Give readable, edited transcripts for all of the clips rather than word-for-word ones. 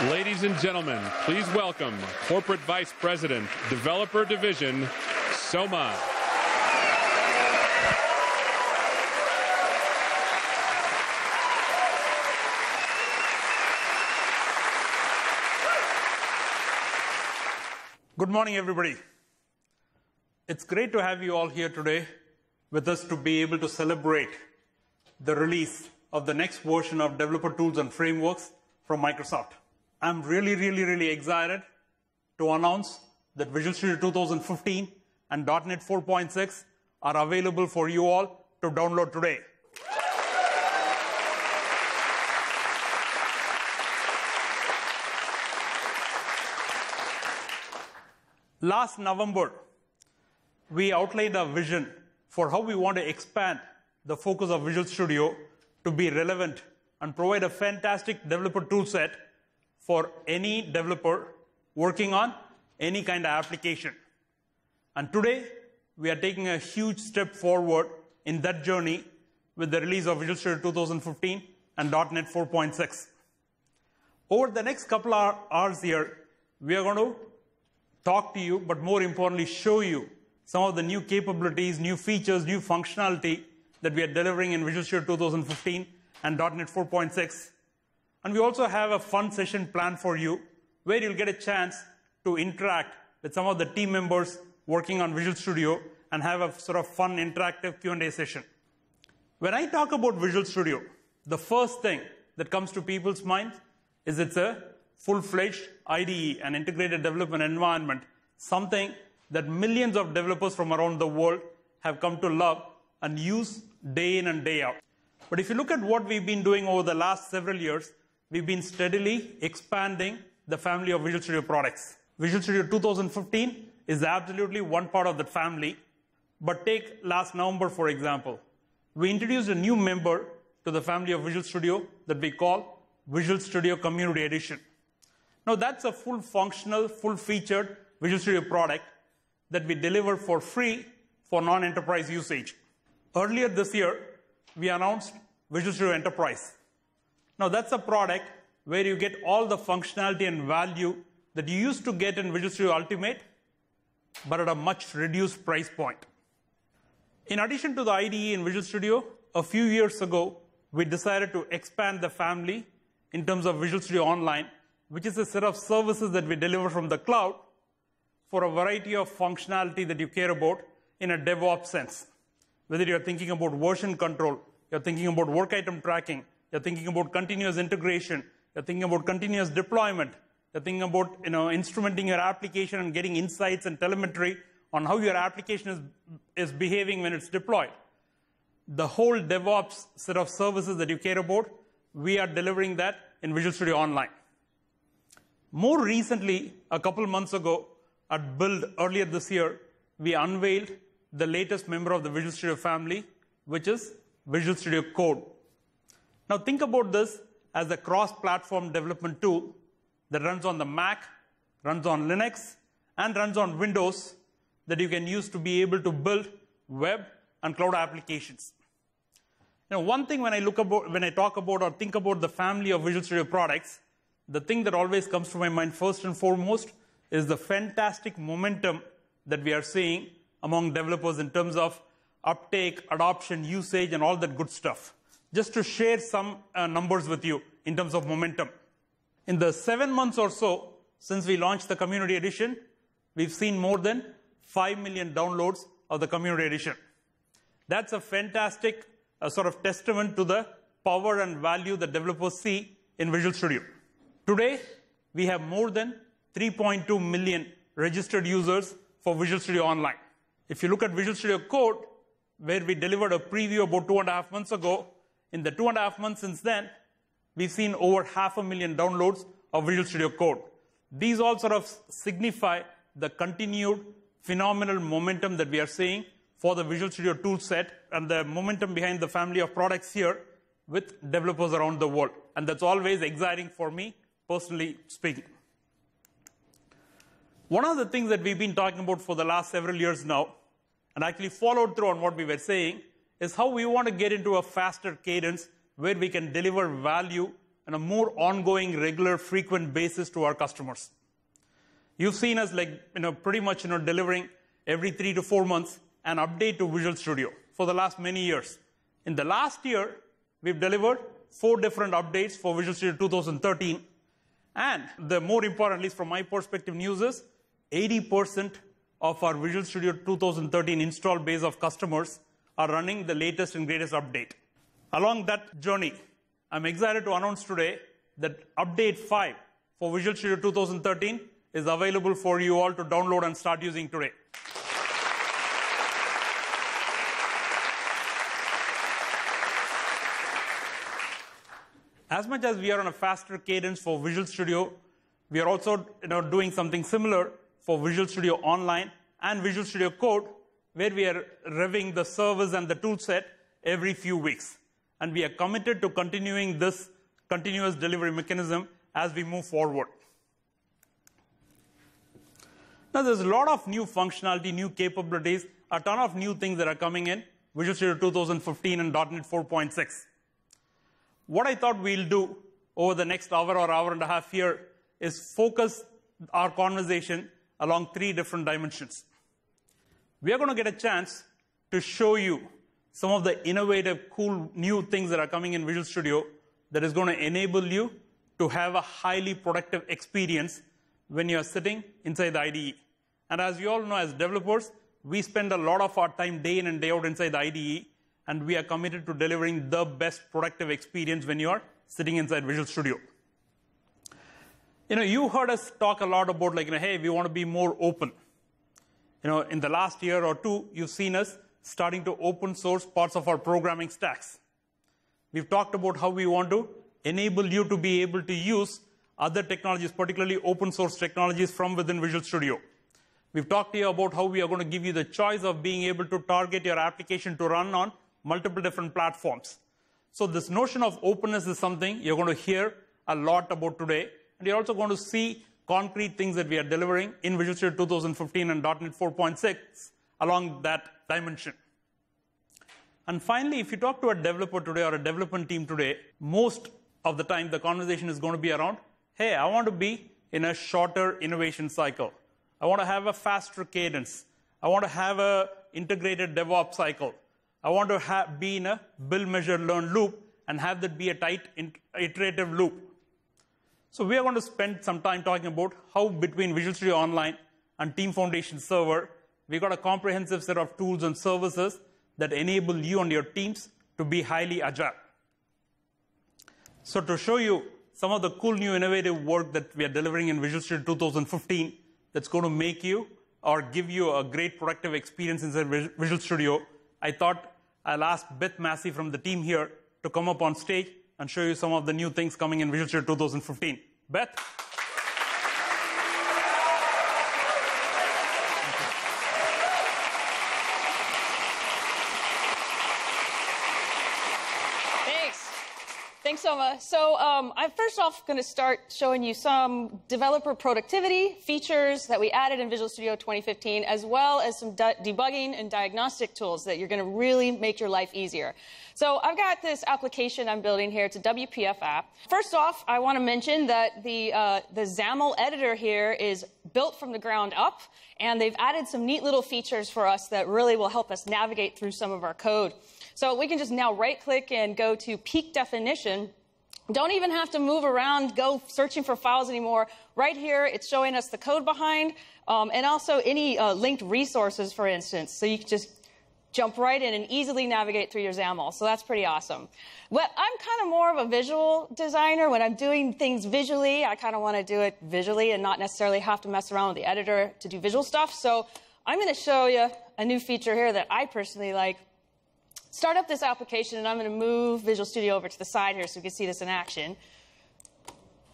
Ladies and gentlemen, please welcome Corporate Vice President, Developer Division, Soma. Good morning, everybody. It's great to have you all here today with us to be able to celebrate the release of the next version of developer tools and frameworks from Microsoft. I'm really excited to announce that Visual Studio 2015 and .NET 4.6 are available for you all to download today. Last November, we outlined a vision for how we want to expand the focus of Visual Studio to be relevant and provide a fantastic developer tool set for any developer working on any kind of application. And today, we are taking a huge step forward in that journey with the release of Visual Studio 2015 and .NET 4.6. Over the next couple of hours here, we are going to talk to you, but more importantly, show you some of the new capabilities, new features, new functionality that we are delivering in Visual Studio 2015 and .NET 4.6. And we also have a fun session planned for you where you'll get a chance to interact with some of the team members working on Visual Studio and have a sort of fun interactive Q&A session. When I talk about Visual Studio, the first thing that comes to people's minds is it's a full-fledged IDE, an integrated development environment, something that millions of developers from around the world have come to love and use day in and day out. But if you look at what we've been doing over the last several years, we've been steadily expanding the family of Visual Studio products. Visual Studio 2015 is absolutely one part of that family. But take last November, for example. We introduced a new member to the family of Visual Studio that we call Visual Studio Community Edition. Now, that's a full functional, full-featured Visual Studio product that we deliver for free for non-enterprise usage. Earlier this year, we announced Visual Studio Enterprise. Now, that's a product where you get all the functionality and value that you used to get in Visual Studio Ultimate, but at a much reduced price point. In addition to the IDE in Visual Studio, a few years ago, we decided to expand the family in terms of Visual Studio Online, which is a set of services that we deliver from the cloud for a variety of functionality that you care about in a DevOps sense. Whether you're thinking about version control, you're thinking about work item tracking, you're thinking about continuous integration, you're thinking about continuous deployment, you're thinking about instrumenting your application and getting insights and telemetry on how your application is behaving when it's deployed. The whole DevOps set of services that you care about, we are delivering that in Visual Studio Online. More recently, a couple months ago, at Build earlier this year, we unveiled the latest member of the Visual Studio family, which is Visual Studio Code. Now, think about this as a cross-platform development tool that runs on the Mac, runs on Linux, and runs on Windows that you can use to be able to build web and cloud applications. One thing when I talk about or think about the family of Visual Studio products, the thing that always comes to my mind first and foremost is the fantastic momentum that we are seeing among developers in terms of uptake, adoption, usage, and all that good stuff. Just to share some numbers with you in terms of momentum. In the 7 months or so since we launched the Community Edition, we've seen more than 5 million downloads of the Community Edition. That's a fantastic sort of testament to the power and value that developers see in Visual Studio. Today, we have more than 3.2 million registered users for Visual Studio Online. If you look at Visual Studio Code, where we delivered a preview about 2.5 months ago, in the 2.5 months since then, we've seen over 500,000 downloads of Visual Studio Code. These all sort of signify the continued phenomenal momentum that we are seeing for the Visual Studio tool set and the momentum behind the family of products here with developers around the world. And that's always exciting for me, personally speaking. One of the things that we've been talking about for the last several years now, and actually followed through on what we were saying, is how we want to get into a faster cadence where we can deliver value and a more ongoing, regular, frequent basis to our customers. You've seen us pretty much delivering every 3 to 4 months an update to Visual Studio for the last many years. In the last year, we've delivered 4 different updates for Visual Studio 2013. And the more important, at least from my perspective, news is 80% of our Visual Studio 2013 install base of customers are running the latest and greatest update. Along that journey, I'm excited to announce today that Update 5 for Visual Studio 2013 is available for you all to download and start using today. As much as we are on a faster cadence for Visual Studio, we are also doing something similar for Visual Studio Online and Visual Studio Code, where we are revving the service and the tool set every few weeks. And we are committed to continuing this continuous delivery mechanism as we move forward. Now, there's a lot of new functionality, new capabilities, a ton of new things that are coming in Visual Studio 2015 and .NET 4.6. What I thought we'll do over the next hour or hour and a half here is focus our conversation along 3 different dimensions. We are going to get a chance to show you some of the innovative, cool, new things that are coming in Visual Studio that is going to enable you to have a highly productive experience when you are sitting inside the IDE. And as you all know, as developers, we spend a lot of our time day in and day out inside the IDE, and we are committed to delivering the best productive experience when you are sitting inside Visual Studio. You heard us talk a lot about hey, we want to be more open. In the last year or 2, you've seen us starting to open source parts of our programming stacks. We've talked about how we want to enable you to be able to use other technologies, particularly open source technologies from within Visual Studio. We've talked to you about how we are going to give you the choice of being able to target your application to run on multiple different platforms. So this notion of openness is something you're going to hear a lot about today. And you're also going to see concrete things that we are delivering in Visual Studio 2015 and .NET 4.6 along that dimension. And finally, if you talk to a developer today or a development team today, most of the time the conversation is going to be around, hey, I want to be in a shorter innovation cycle. I want to have a faster cadence. I want to have an integrated DevOps cycle. I want to be in a build, measure, learn loop and have that be a tight iterative loop. So we are going to spend some time talking about how between Visual Studio Online and Team Foundation Server, we've got a comprehensive set of tools and services that enable you and your teams to be highly agile. So to show you some of the cool new innovative work that we are delivering in Visual Studio 2015 that's going to make you or give you a great productive experience inside Visual Studio, I thought I'll ask Beth Massey from the team here to come up on stage and show you some of the new things coming in Visual Studio 2015. Beth? Thanks, Soma. So I'm first off going to start showing you some developer productivity features that we added in Visual Studio 2015, as well as some debugging and diagnostic tools that you're going to really make your life easier. So I've got this application I'm building here. It's a WPF app. First off, I want to mention that the XAML editor here is built from the ground up, and they've added some neat little features for us that really will help us navigate through some of our code. So we can just now right-click and go to peak definition. Don't even have to move around, go searching for files anymore. Right here, it's showing us the code behind, and also any linked resources, for instance. So you can just jump right in and easily navigate through your XAML. So that's pretty awesome. But I'm kind of more of a visual designer. When I'm doing things visually, I kind of want to do it visually and not necessarily have to mess around with the editor to do visual stuff. So I'm going to show you a new feature here that I personally like. Start up this application, and I'm going to move Visual Studio over to the side here so you can see this in action.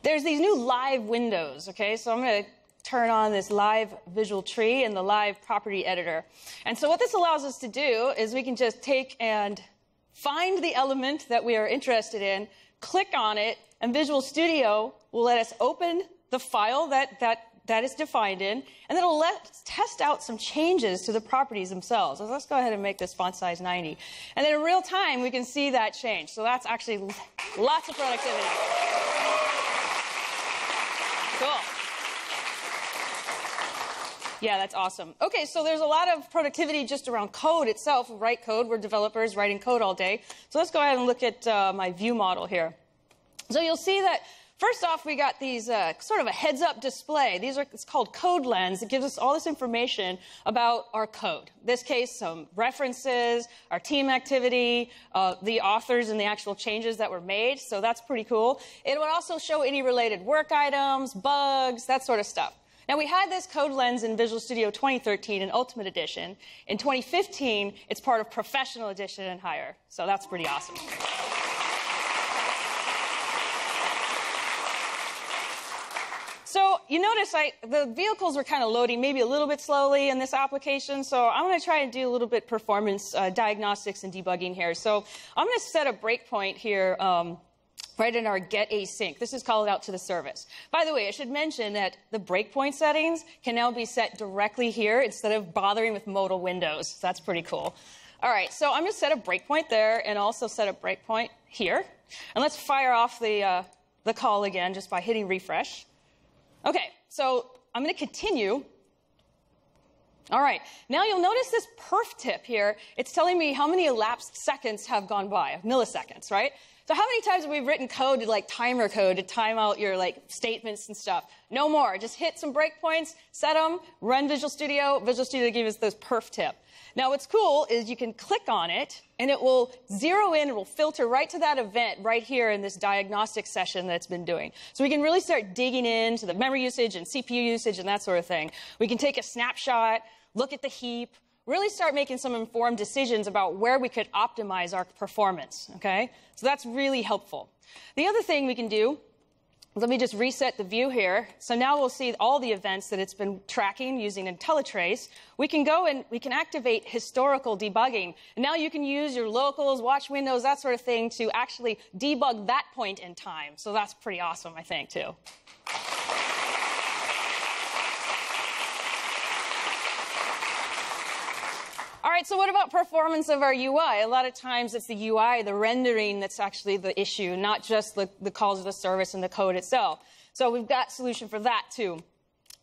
There's these new live windows, okay? So I'm going to turn on this live visual tree and the live property editor. And so what this allows us to do is we can just take and find the element that we are interested in, click on it, and Visual Studio will let us open the file that is defined in, and then it'll let us test out some changes to the properties themselves. So let's go ahead and make this font size 90. And then in real time, we can see that change. So that's actually Lots of productivity. Cool. Yeah, that's awesome. Okay, so there's a lot of productivity just around code itself. Write code. We're developers writing code all day. So let's go ahead and look at my view model here. So you'll see that first off, we got these sort of a heads-up display. It's called Code Lens. It gives us all this information about our code. In this case, some references, our team activity, the authors and the actual changes that were made. So that's pretty cool. It would also show any related work items, bugs, that sort of stuff. Now, we had this Code Lens in Visual Studio 2013 in Ultimate Edition. In 2015, it's part of Professional Edition and higher. So that's pretty awesome. So you notice the vehicles were kind of loading maybe a little bit slowly in this application. So I'm going to try and do a little bit performance diagnostics and debugging here. So I'm going to set a breakpoint here right in our get async. This is called out to the service. By the way, I should mention that the breakpoint settings can now be set directly here instead of bothering with modal windows. So that's pretty cool. All right, so I'm going to set a breakpoint there and also set a breakpoint here. And let's fire off the call again just by hitting refresh. Okay, so I'm going to continue. All right, now you'll notice this perf tip here. It's telling me how many elapsed seconds have gone by, milliseconds, right? So how many times have we written code to timer code to time out your statements and stuff? No more. Just hit some breakpoints, set them, run Visual Studio. Visual Studio gives us this perf tip. Now what's cool is you can click on it and it will zero in, it will filter right to that event right here in this diagnostic session that it's been doing. So we can really start digging into the memory usage and CPU usage and that sort of thing. We can take a snapshot, look at the heap, really start making some informed decisions about where we could optimize our performance, okay? So that's really helpful. The other thing we can do, let me just reset the view here. So now we'll see all the events that it's been tracking using IntelliTrace. We can go and we can activate historical debugging. And now you can use your locals, watch windows, that sort of thing to actually debug that point in time. So that's pretty awesome, I think, too. All right, so what about performance of our UI? A lot of times it's the UI, the rendering, that's actually the issue, not just the calls of the service and the code itself. So we've got a solution for that, too.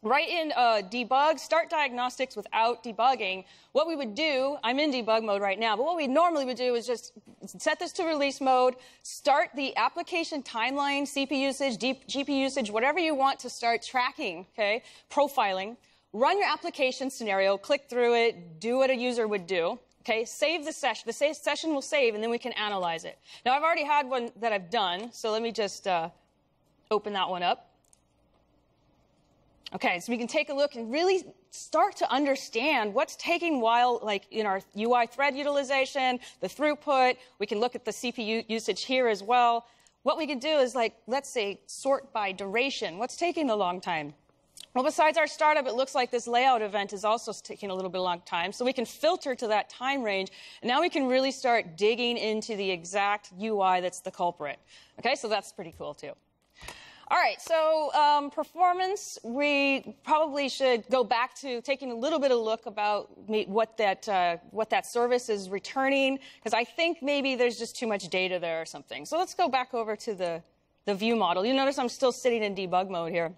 Right in debug, start diagnostics without debugging. What we would do, I'm in debug mode right now, but what we normally would do is just set this to release mode, start the application timeline, CPU usage, GPU usage, whatever you want to start tracking, okay, profiling. Run your application scenario, click through it, do what a user would do, okay? Save the session. The session will save, and then we can analyze it. Now, I've already had one that I've done, so let me just open that one up. Okay, so we can take a look and really start to understand what's taking while, in our UI thread utilization, the throughput. We can look at the CPU usage here as well. What we can do is, let's say, sort by duration. What's taking a long time? Well, besides our startup, it looks like this layout event is also taking a little bit of long time. So we can filter to that time range. And now we can really start digging into the exact UI that's the culprit. Okay, so that's pretty cool, too. All right, so performance, we probably should go back to taking a little bit of a look about what that service is returning, because I think maybe there's just too much data there or something. So let's go back over to the view model. You notice I'm still sitting in debug mode here.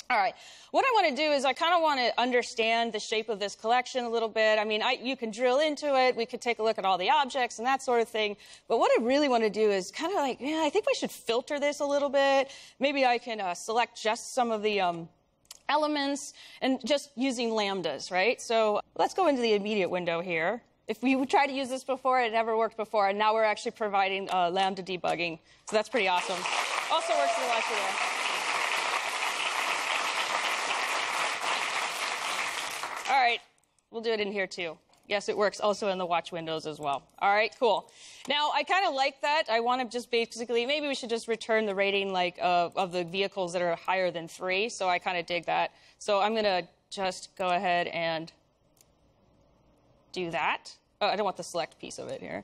All right, what I want to do is I kind of want to understand the shape of this collection a little bit. I mean, you can drill into it. We could take a look at all the objects and that sort of thing. But what I really want to do is kind of I think we should filter this a little bit. Maybe I can select just some of the elements and just using lambdas, right? So let's go into the immediate window here. If we tried to use this before, it never worked before. And now we're actually providing lambda debugging. So that's pretty awesome. Also works in the watch video. All right, we'll do it in here, too. Yes, it works also in the watch windows as well. All right, cool. Now, I kind of like that. I want to just basically, maybe we should just return the rating of the vehicles that are higher than 3. So I kind of dig that. So I'm going to just go ahead and do that. Oh, I don't want the select piece of it here.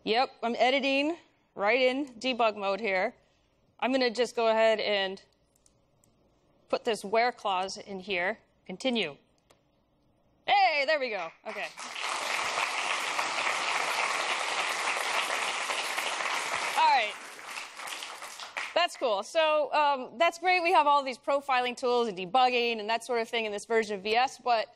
Yep, I'm editing right in debug mode here. I'm going to just go ahead and put this where clause in here. Continue. Hey, there we go. Okay. All right. That's cool. So that's great. We have all these profiling tools and debugging and that sort of thing in this version of VS. But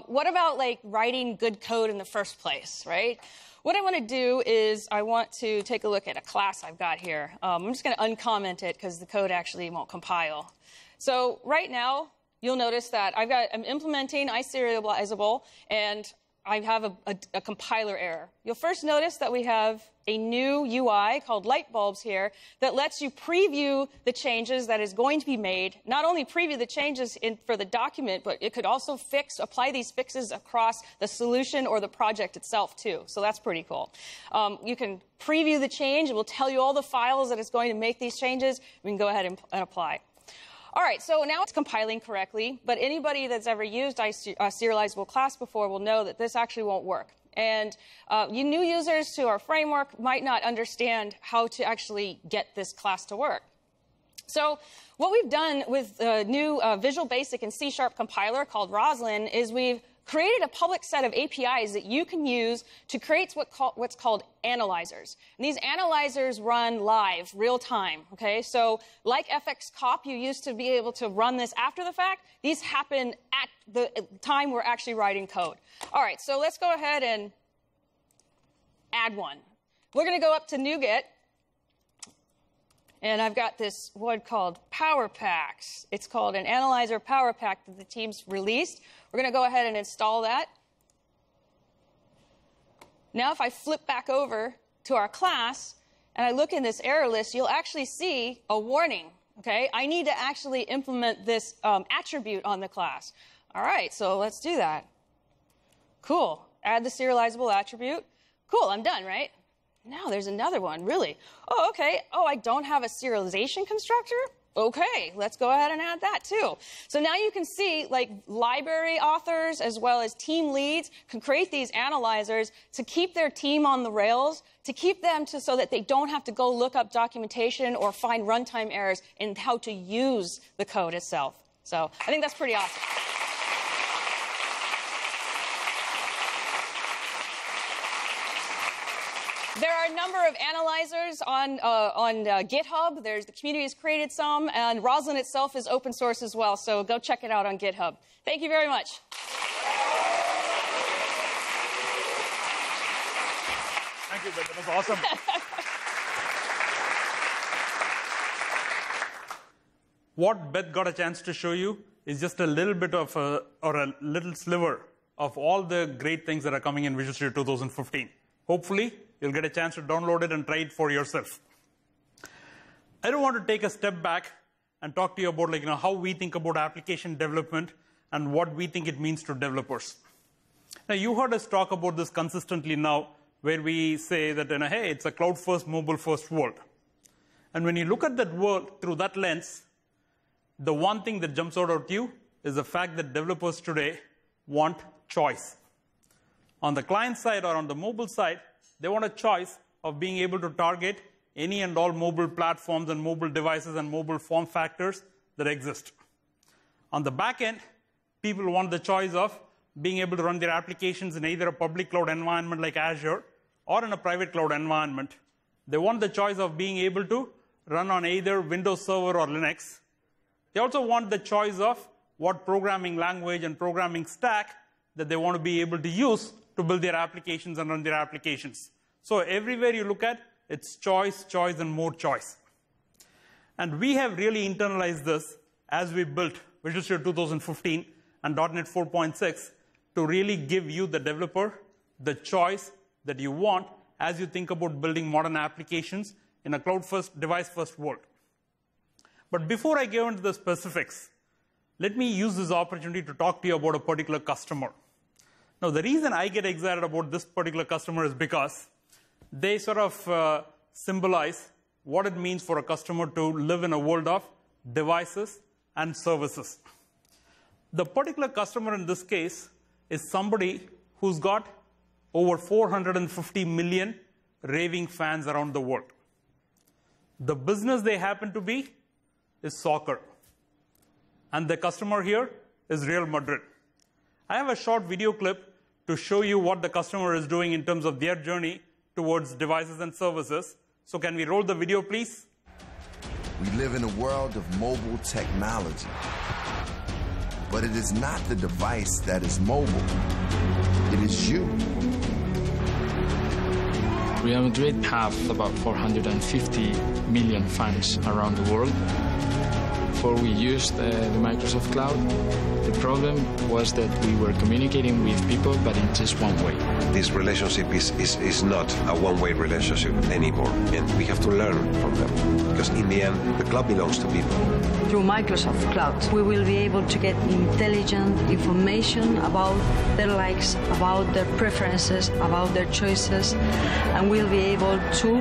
what about like writing good code in the first place, right? What I want to do is I want to take a look at a class I've got here. I'm just going to uncomment it because the code actually won't compile. So right now, you'll notice that I'm implementing iSerializable, and I have a compiler error. You'll first notice that we have a new UI called light bulbs here that lets you preview the changes that is going to be made. Not only preview the changes for the document, but it could also apply these fixes across the solution or the project itself too. So that's pretty cool. You can preview the change. It will tell you all the files that it's going to make these changes. We can go ahead and apply. All right, so now it's compiling correctly, but anybody that's ever used a serializable class before will know that this actually won't work. And you new users to our framework might not understand how to actually get this class to work. So what we've done with the new Visual Basic and C# compiler called Roslyn is we've created a public set of APIs that you can use to create what's called analyzers. And these analyzers run live, real time, okay? So like FXCop, you used to be able to run this after the fact. These happen at the time we're actually writing code. All right, so let's go ahead and add one. We're going to go up to NuGet. And I've got this one called Power Packs. It's called an Analyzer Power Pack that the team's released. We're going to go ahead and install that. Now if I flip back over to our class and I look in this error list, you'll actually see a warning. Okay, I need to actually implement this attribute on the class. All right, so let's do that. Cool. Add the serializable attribute. Cool, I'm done, right? Now there's another one, really. Oh, okay. Oh, I don't have a serialization constructor? Okay, let's go ahead and add that too. So now you can see like library authors as well as team leads can create these analyzers to keep their team on the rails, to keep them so that they don't have to go look up documentation or find runtime errors in how to use the code itself. So I think that's pretty awesome. There are a number of analyzers on GitHub. The community has created some, and Roslyn itself is open source as well, so go check it out on GitHub. Thank you very much. Thank you, Beth. That was awesome. What Beth got a chance to show you is just a little bit of a little sliver of all the great things that are coming in Visual Studio 2015. Hopefully, you'll get a chance to download it and try it for yourself. I don't want to take a step back and talk to you about how we think about application development and what we think it means to developers. Now, you heard us talk about this consistently now, where we say that, hey, it's a cloud-first, mobile-first world. And when you look at that world through that lens, the one thing that jumps out at you is the fact that developers today want choice. On the client side or on the mobile side, they want a choice of being able to target any and all mobile platforms and mobile devices and mobile form factors that exist. On the back end, people want the choice of being able to run their applications in either a public cloud environment like Azure or in a private cloud environment. They want the choice of being able to run on either Windows Server or Linux. They also want the choice of what programming language and programming stack that they want to be able to use to build their applications and run their applications. So everywhere you look at, it's choice, choice, and more choice. And we have really internalized this as we built Visual Studio 2015 and .NET 4.6 to really give you, the developer, the choice that you want as you think about building modern applications in a cloud-first, device-first world. But before I go into the specifics, let me use this opportunity to talk to you about a particular customer. Now, the reason I get excited about this particular customer is because they sort of symbolize what it means for a customer to live in a world of devices and services. The particular customer in this case is somebody who's got over 450 million raving fans around the world. The business they happen to be is soccer. And the customer here is Real Madrid. I have a short video clip to show you what the customer is doing in terms of their journey towards devices and services. So can we roll the video, please? We live in a world of mobile technology. But it is not the device that is mobile. It is you. Real Madrid have about 450 million fans around the world. Before we used the Microsoft Cloud, the problem was that we were communicating with people, but in just one way. This relationship is not a one-way relationship anymore, and we have to learn from them, because in the end, the cloud belongs to people. Through Microsoft Cloud, we will be able to get intelligent information about their likes, about their preferences, about their choices, and we'll be able to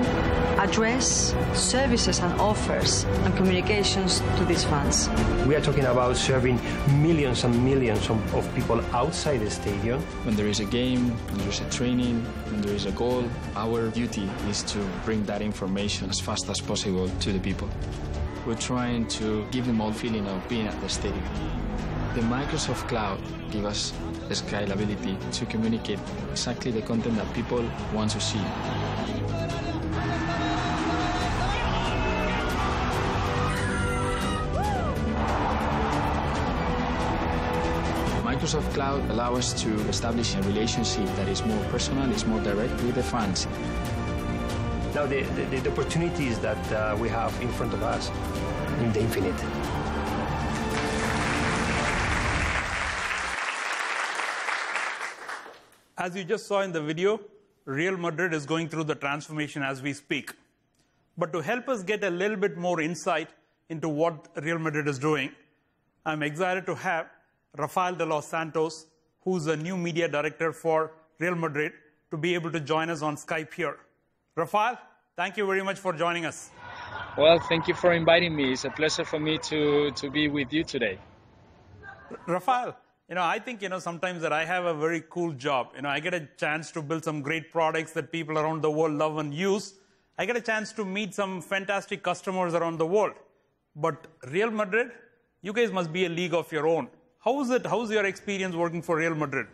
address services and offers and communications to these fans. We are talking about serving millions and millions of people outside the stadium. When there is a game, when there is a training, when there is a goal, our duty is to bring that information as fast as possible to the people. We're trying to give them all feeling of being at the stadium. The Microsoft Cloud gives us the scalability to communicate exactly the content that people want to see. Microsoft Cloud allows us to establish a relationship that is more personal, is more direct with the fans. Now the opportunities that we have in front of us in the infinite. As you just saw in the video, Real Madrid is going through the transformation as we speak. But to help us get a little bit more insight into what Real Madrid is doing, I'm excited to have Rafael de los Santos, who's the new media director for Real Madrid, to be able to join us on Skype here. Rafael, thank you very much for joining us. Well, thank you for inviting me. It's a pleasure for me to be with you today. Rafael, I think, sometimes that I have a very cool job. I get a chance to build some great products that people around the world love and use. I get a chance to meet some fantastic customers around the world. But Real Madrid, you guys must be a league of your own. How is it? How's your experience working for Real Madrid?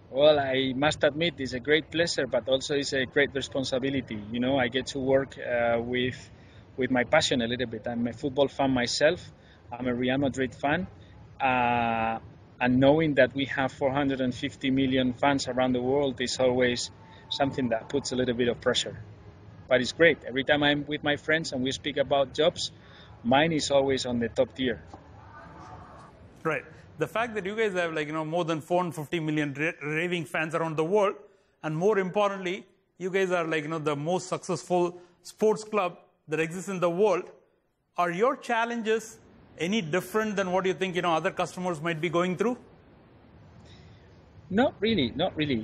Well, I must admit it's a great pleasure, but also it's a great responsibility. I get to work with my passion a little bit. I'm a football fan myself. I'm a Real Madrid fan. And knowing that we have 450 million fans around the world is always something that puts a little bit of pressure. But it's great. Every time I'm with my friends and we speak about jobs, mine is always on the top tier. Right. The fact that you guys have more than 450 million raving fans around the world, and more importantly, you guys are the most successful sports club that exists in the world. Are your challenges any different than what you think other customers might be going through? Not really.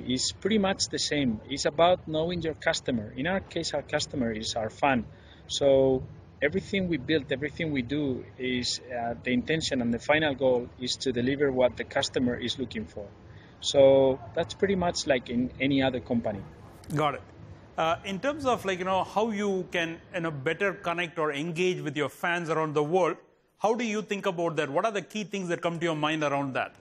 It's pretty much the same. It's about knowing your customer. In our case, our customer is our fan. So everything we build, everything we do is the intention and the final goal is to deliver what the customer is looking for. So that's pretty much like in any other company. Got it. In terms of how you can better connect or engage with your fans around the world, how do you think about that? What are the key things that come to your mind around that?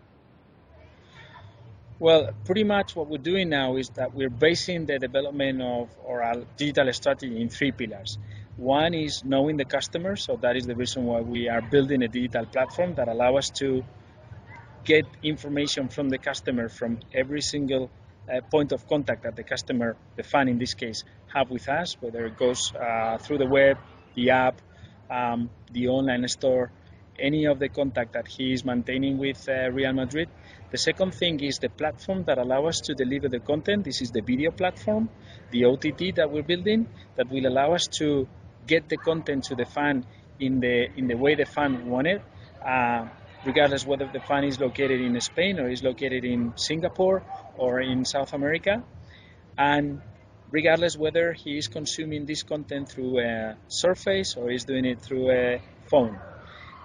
Well, pretty much what we're doing now is that we're basing the development of our digital strategy in 3 pillars. One is knowing the customer, so that is the reason why we are building a digital platform that allows us to get information from the customer from every single point of contact that the customer, the fan in this case, have with us, whether it goes through the web, the app, the online store, any of the contact that he is maintaining with Real Madrid. The second thing is the platform that allows us to deliver the content. This is the video platform, the OTT that we're building, that will allow us to get the content to the fan in the way the fan wanted, regardless whether the fan is located in Spain or is located in Singapore or in South America, and regardless whether he is consuming this content through a surface or is doing it through a phone.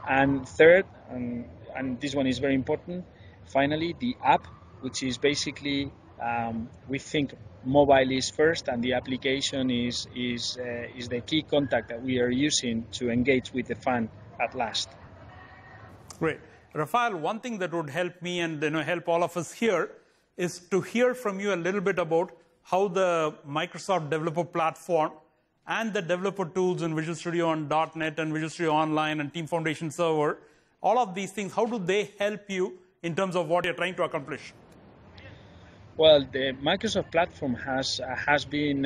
And third, and this one is very important, finally, the app, which is basically, we think mobile is first, and the application is the key contact that we are using to engage with the fan at last. Great. Rafael, one thing that would help me and help all of us here is to hear from you a little bit about how the Microsoft Developer Platform and the developer tools in Visual Studio on .NET and Visual Studio Online and Team Foundation Server, all of these things, how do they help you in terms of what you're trying to accomplish? Well, the Microsoft platform has been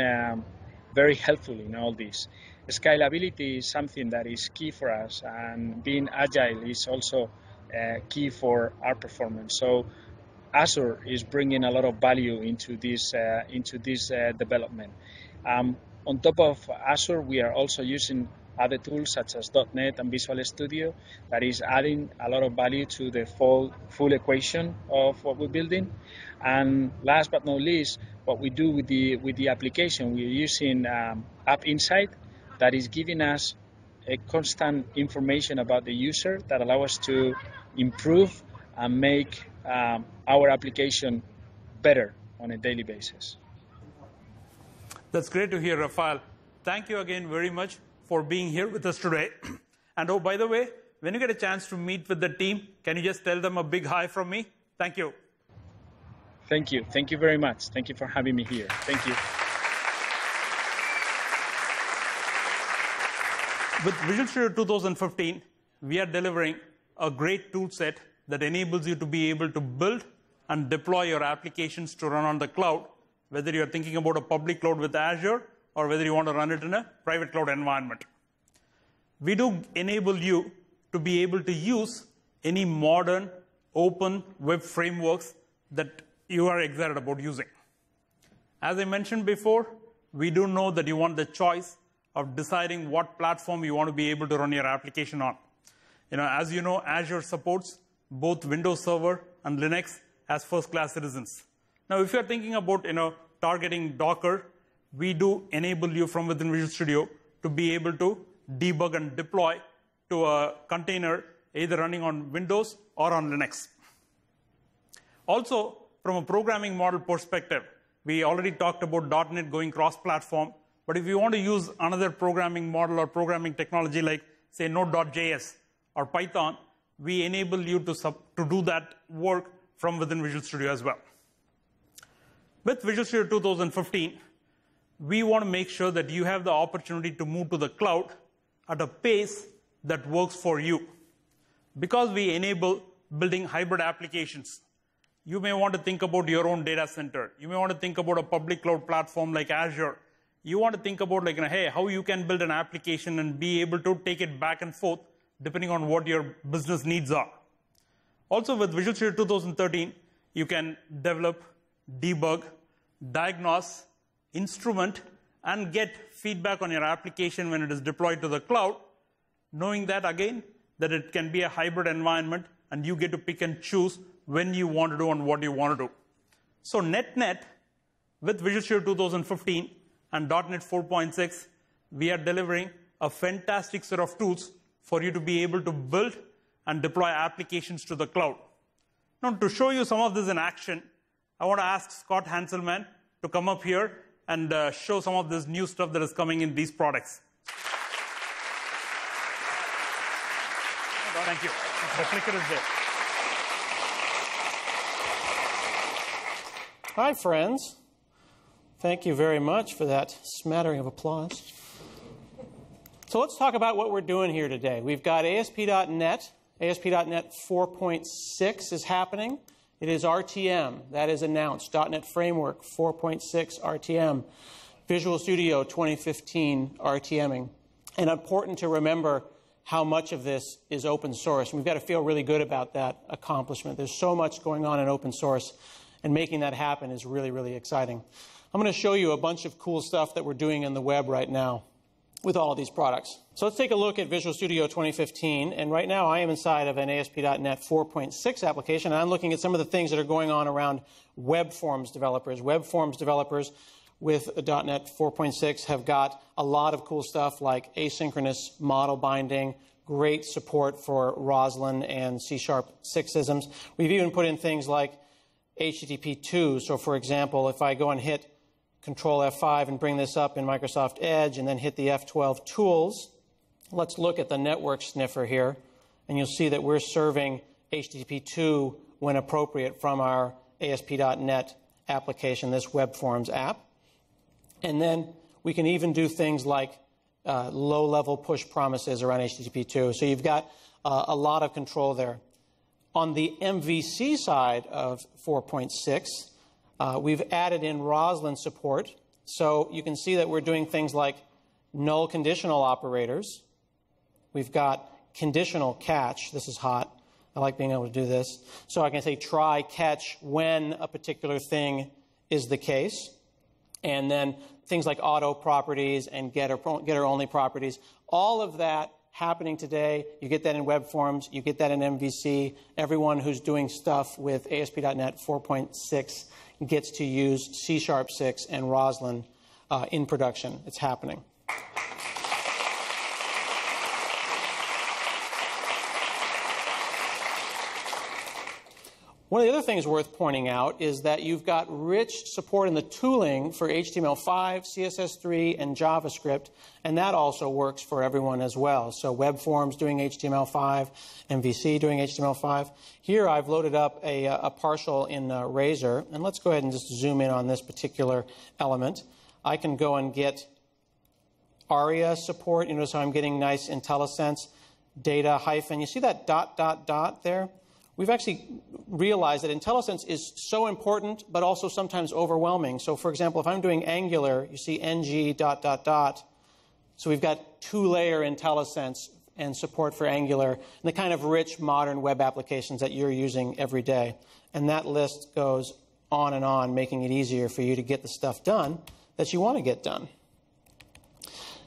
very helpful in all this. Scalability is something that is key for us, and being agile is also key for our performance. So Azure is bringing a lot of value into this development. On top of Azure, we are also using other tools such as .NET and Visual Studio that is adding a lot of value to the full equation of what we're building. And last but not least, what we do with the application, we're using App Insight that is giving us a constant information about the user that allow us to improve and make our application better on a daily basis. That's great to hear, Rafael. Thank you again very much for being here with us today. And oh, by the way, when you get a chance to meet with the team, can you just tell them a big hi from me? Thank you. Thank you. Thank you very much. Thank you for having me here. Thank you. With Visual Studio 2015, we are delivering a great tool set that enables you to be able to build and deploy your applications to run on the cloud, whether you're thinking about a public cloud with Azure or whether you want to run it in a private cloud environment. We do enable you to be able to use any modern open web frameworks that you are excited about using. As I mentioned before, we do know that you want the choice of deciding what platform you want to be able to run your application on. As you know, Azure supports both Windows Server and Linux as first-class citizens. Now, if you're thinking about targeting Docker, we do enable you from within Visual Studio to be able to debug and deploy to a container either running on Windows or on Linux. Also, from a programming model perspective, we already talked about .NET going cross-platform, but if you want to use another programming model or programming technology like, say, Node.js or Python, we enable you to do that work from within Visual Studio as well. With Visual Studio 2015, we want to make sure that you have the opportunity to move to the cloud at a pace that works for you. Because we enable building hybrid applications, you may want to think about your own data center. You may want to think about a public cloud platform like Azure. You want to think about hey, how you can build an application and be able to take it back and forth depending on what your business needs are. Also, with Visual Studio 2013, you can develop, debug, diagnose, instrument, and get feedback on your application when it is deployed to the cloud, knowing that, again, that it can be a hybrid environment, and you get to pick and choose when you want to do and what you want to do. So net-net, with Visual Studio 2015 and .NET 4.6, we are delivering a fantastic set of tools for you to be able to build and deploy applications to the cloud. Now, to show you some of this in action, I want to ask Scott Hanselman to come up here and show some of this new stuff that is coming in these products. Thank you. The clicker is there. Hi, friends. Thank you very much for that smattering of applause. So let's talk about what we're doing here today. We've got ASP.NET. ASP.NET 4.6 is happening. It is RTM. That is announced. .NET Framework 4.6 RTM. Visual Studio 2015 RTMing. And important to remember how much of this is open source. We've got to feel really good about that accomplishment. There's so much going on in open source, and making that happen is really, really exciting. I'm going to show you a bunch of cool stuff that we're doing in the web right now with all of these products. So let's take a look at Visual Studio 2015. And right now I am inside of an ASP.NET 4.6 application. And I'm looking at some of the things that are going on around web forms developers. Web forms developers with .NET 4.6 have got a lot of cool stuff like asynchronous model binding, great support for Roslyn and C# 6-isms. We've even put in things like HTTP2. So for example, if I go and hit Control F5 and bring this up in Microsoft Edge and then hit the F12 tools, let's look at the network sniffer here. And you'll see that we're serving HTTP2 when appropriate from our ASP.NET application, this web forms app. And then We can even do things like low-level push promises around HTTP2. So you've got a lot of control there. On the MVC side of 4.6, we've added in Roslyn support. So you can see that we're doing things like null conditional operators. We've got conditional catch. This is hot. I like being able to do this. So I can say try catch when a particular thing is the case. And then things like auto properties and getter only properties. All of that happening today. You get that in web forms. You get that in MVC. Everyone who's doing stuff with ASP.NET 4.6 gets to use C#6 and Roslyn in production. It's happening. One of the other things worth pointing out is that you've got rich support in the tooling for HTML5, CSS3, and JavaScript, and that also works for everyone as well. So web forms doing HTML5, MVC doing HTML5. Here I've loaded up a partial in Razor, and let's go ahead and just zoom in on this particular element. I can go and get ARIA support. You notice how I'm getting nice IntelliSense data hyphen. You see that ... there? We've actually realized that IntelliSense is so important, but also sometimes overwhelming. So, for example, if I'm doing Angular, you see ng ... So we've got two-layer IntelliSense and support for Angular and the kind of rich modern web applications that you're using every day. And that list goes on, making it easier for you to get the stuff done that you want to get done.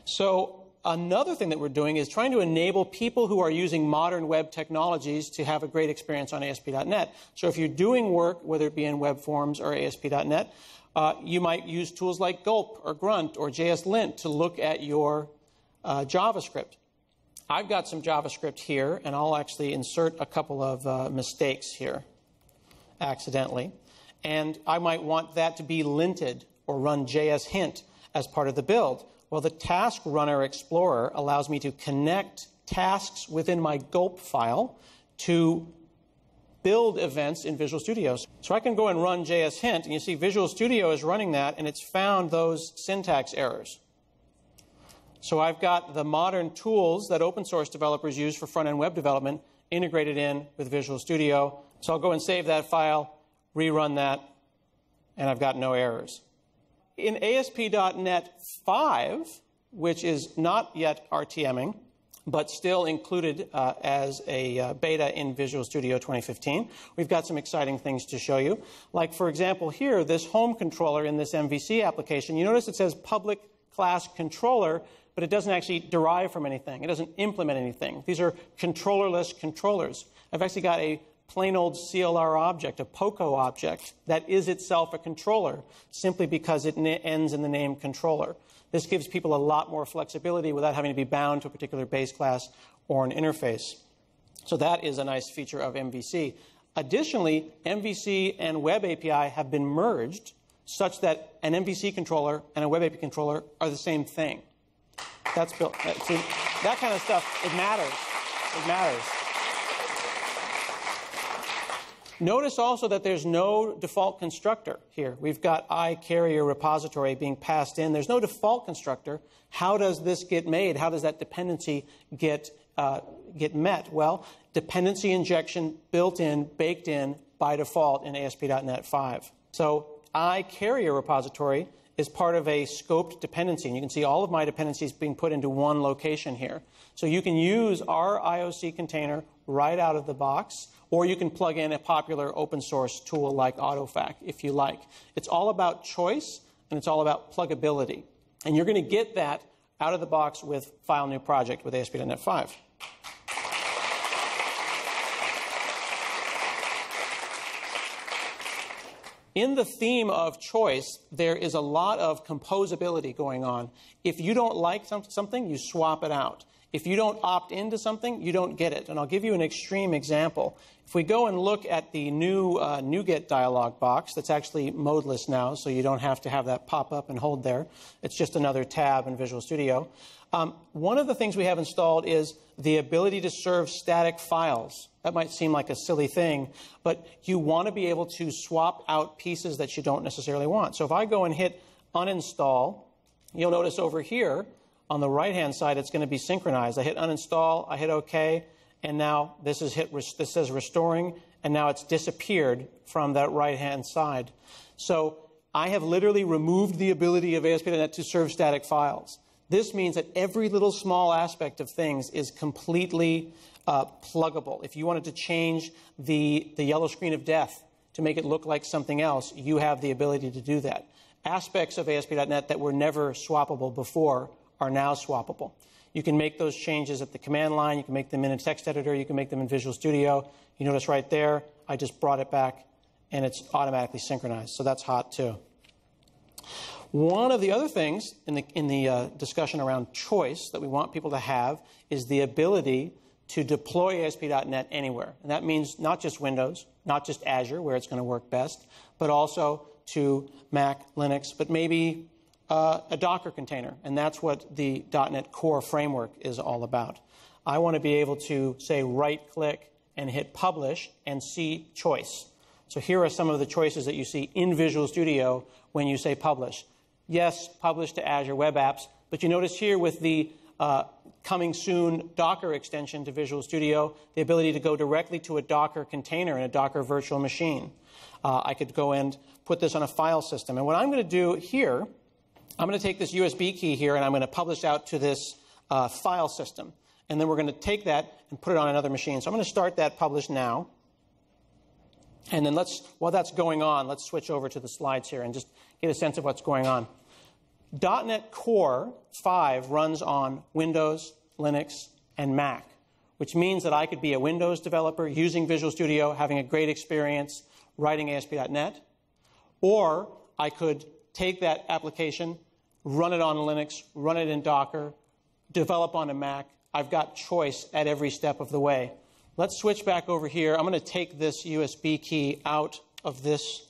So another thing that we're doing is trying to enable people who are using modern web technologies to have a great experience on ASP.NET. So if you're doing work, whether it be in web forms or ASP.NET, you might use tools like Gulp or Grunt or JSLint to look at your JavaScript. I've got some JavaScript here, and I'll actually insert a couple of mistakes here accidentally. And I might want that to be linted or run JSHint as part of the build. Well, the Task Runner Explorer allows me to connect tasks within my Gulp file to build events in Visual Studio. So I can go and run JSHint, and you see Visual Studio is running that, and it's found those syntax errors. So I've got the modern tools that open source developers use for front-end web development integrated in with Visual Studio. So I'll go and save that file, rerun that, and I've got no errors. In ASP.NET 5, which is not yet RTMing, but still included as a beta in Visual Studio 2015, we've got some exciting things to show you. Like, for example, here, this home controller in this MVC application, you notice it says public class controller, but it doesn't actually derive from anything. It doesn't implement anything. These are controllerless controllers. I've actually got a plain old CLR object, a POCO object, that is itself a controller simply because it ends in the name controller. This gives people a lot more flexibility without having to be bound to a particular base class or an interface. So that is a nice feature of MVC. Additionally, MVC and Web API have been merged such that an MVC controller and a Web API controller are the same thing. That's built. See, that kind of stuff, it matters. It matters. Notice also that there's no default constructor here. We've got iCarrier repository being passed in. There's no default constructor. How does this get made? How does that dependency get met? Well, dependency injection built in, baked in by default in ASP.NET 5. So iCarrier repository is part of a scoped dependency. And you can see all of my dependencies being put into one location here. So you can use our IOC container right out of the box, or you can plug in a popular open source tool like AutoFac if you like. It's all about choice, and it's all about pluggability. And you're going to get that out of the box with File New Project with ASP.NET 5. In the theme of choice, there is a lot of composability going on. If you don't like something, you swap it out. If you don't opt into something, you don't get it. And I'll give you an extreme example. If we go and look at the new NuGet dialog box, that's actually modeless now, so you don't have to have that pop up and hold there. It's just another tab in Visual Studio. One of the things we have installed is the ability to serve static files. That might seem like a silly thing, but you want to be able to swap out pieces that you don't necessarily want. So if I go and hit uninstall You'll notice over here on the right-hand side, it's going to be synchronized. I hit uninstall, I hit OK, and now this says restoring, and now it's disappeared from that right-hand side. So I have literally removed the ability of ASP.NET to serve static files. This means that every little small aspect of things is completely pluggable. If you wanted to change the yellow screen of death to make it look like something else, you have the ability to do that. Aspects of ASP.NET that were never swappable before are now swappable. You can make those changes at the command line. You can make them in a text editor. You can make them in Visual Studio. You notice right there, I just brought it back, and it's automatically synchronized. So that's hot, too. One of the other things in the discussion around choice that we want people to have is the ability to deploy ASP.NET anywhere. And that means not just Windows, not just Azure, where it's going to work best, but also to Mac, Linux, but maybe a Docker container. And that's what the .NET Core framework is all about. I want to be able to, say, right-click and hit Publish and see choice. So here are some of the choices that you see in Visual Studio when you say Publish. Yes, publish to Azure Web Apps, but you notice here with the coming soon Docker extension to Visual Studio, the ability to go directly to a Docker container in a Docker virtual machine. I could go and put this on a file system. And what I'm going to do here, I'm going to take this USB key here and I'm going to publish out to this file system. And then we're going to take that and put it on another machine. So I'm going to start that publish now. And then while that's going on, let's switch over to the slides here and just get a sense of what's going on. .NET Core 5 runs on Windows, Linux, and Mac, which means that I could be a Windows developer using Visual Studio, having a great experience writing ASP.NET, or I could take that application, run it on Linux, run it in Docker, develop on a Mac. I've got choice at every step of the way. Let's switch back over here. I'm going to take this USB key out of this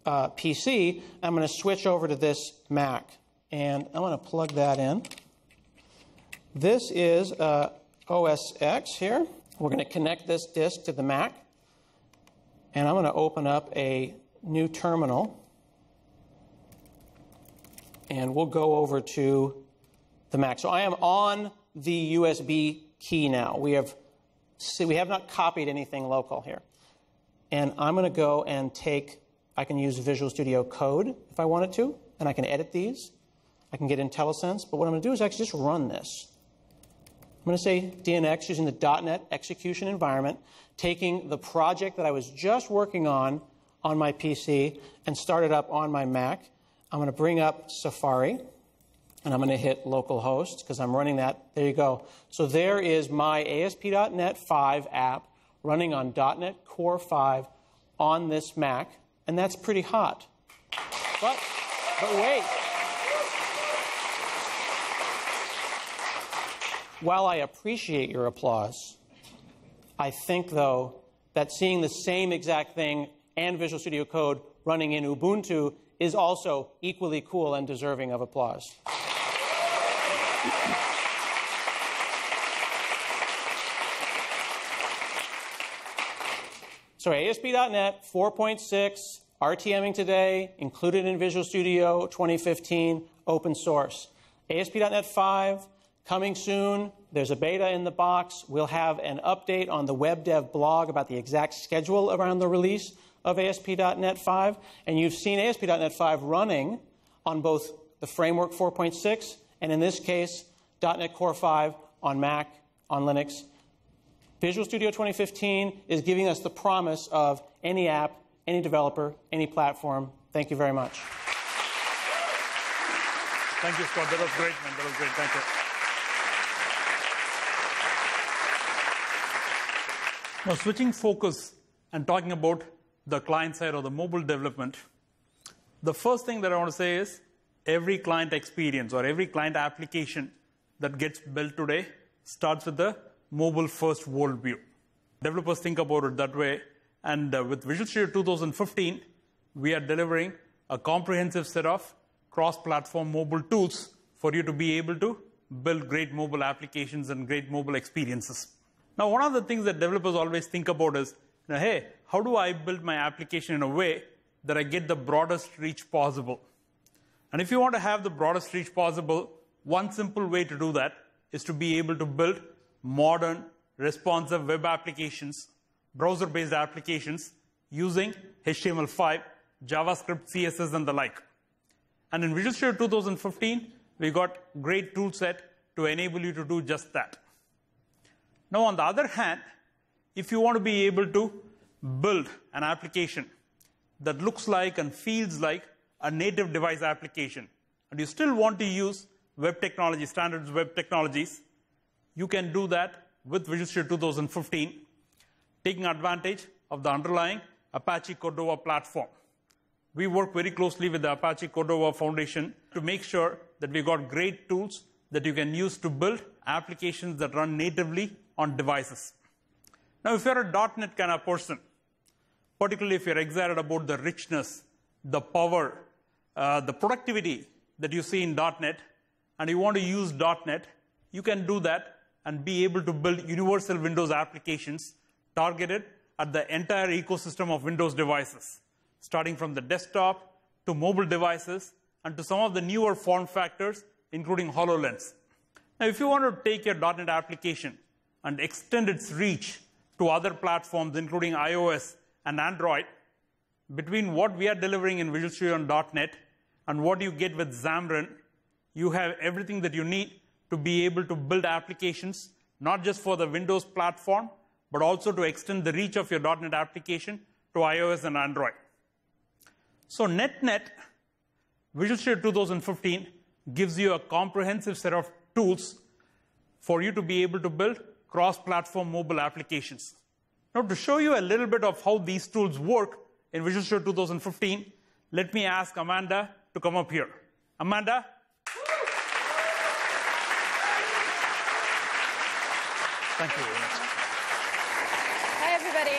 PC. I'm going to switch over to this Mac, and I'm going to plug that in. This is OS X here. We're going to connect this disk to the Mac, and I'm going to open up a new terminal, and we'll go over to the Mac. So I am on the USB key now. We have not copied anything local here. And I'm going to go and I can use Visual Studio Code if I wanted to, and I can edit these. I can get IntelliSense, but what I'm going to do is actually just run this. I'm going to say DNX using the .NET execution environment, taking the project that I was just working on my PC and start it up on my Mac. I'm going to bring up Safari, and I'm going to hit localhost because I'm running that. There you go. So there is my ASP.NET 5 app running on .NET Core 5 on this Mac, and that's pretty hot. But wait. While I appreciate your applause, I think, though, that seeing the same exact thing and Visual Studio Code running in Ubuntu is also equally cool and deserving of applause. So ASP.NET 4.6, RTMing today, included in Visual Studio 2015, open source. ASP.NET 5, coming soon. There's a beta in the box. We'll have an update on the web dev blog about the exact schedule around the release of ASP.NET 5. And you've seen ASP.NET 5 running on both the Framework 4.6 and, in this case, .NET Core 5 on Mac, on Linux. Visual Studio 2015 is giving us the promise of any app, any developer, any platform. Thank you very much. Thank you, Scott. That was great, man. That was great. Thank you. Now, switching focus and talking about the client side or the mobile development, the first thing that I want to say is every client experience or every client application that gets built today starts with the mobile-first worldview. Developers think about it that way, and with Visual Studio 2015, we are delivering a comprehensive set of cross-platform mobile tools for you to be able to build great mobile applications and great mobile experiences. Now, one of the things that developers always think about is, hey, how do I build my application in a way that I get the broadest reach possible? And if you want to have the broadest reach possible, one simple way to do that is to be able to build modern, responsive web applications, browser-based applications using HTML5, JavaScript, CSS, and the like. And in Visual Studio 2015, we got great tool set to enable you to do just that. Now, on the other hand, if you want to be able to build an application that looks like and feels like a native device application, and you still want to use web technology, standards web technologies, you can do that with Visual Studio 2015, taking advantage of the underlying Apache Cordova platform. We work very closely with the Apache Cordova Foundation to make sure that we got great tools that you can use to build applications that run natively on devices. Now, if you're a .NET kind of person, particularly if you're excited about the richness, the power, the productivity that you see in .NET, and you want to use .NET, you can do that and be able to build universal Windows applications targeted at the entire ecosystem of Windows devices, starting from the desktop to mobile devices and to some of the newer form factors, including HoloLens. Now, if you want to take your .NET application and extend its reach to other platforms, including iOS and Android, between what we are delivering in Visual Studio and .NET and what you get with Xamarin, you have everything that you need to be able to build applications, not just for the Windows platform, but also to extend the reach of your .NET application to iOS and Android. So net-net, Visual Studio 2015 gives you a comprehensive set of tools for you to be able to build cross-platform mobile applications. Now, to show you a little bit of how these tools work in Visual Studio 2015, let me ask Amanda to come up here. Amanda? Thank you very much. Hi, everybody.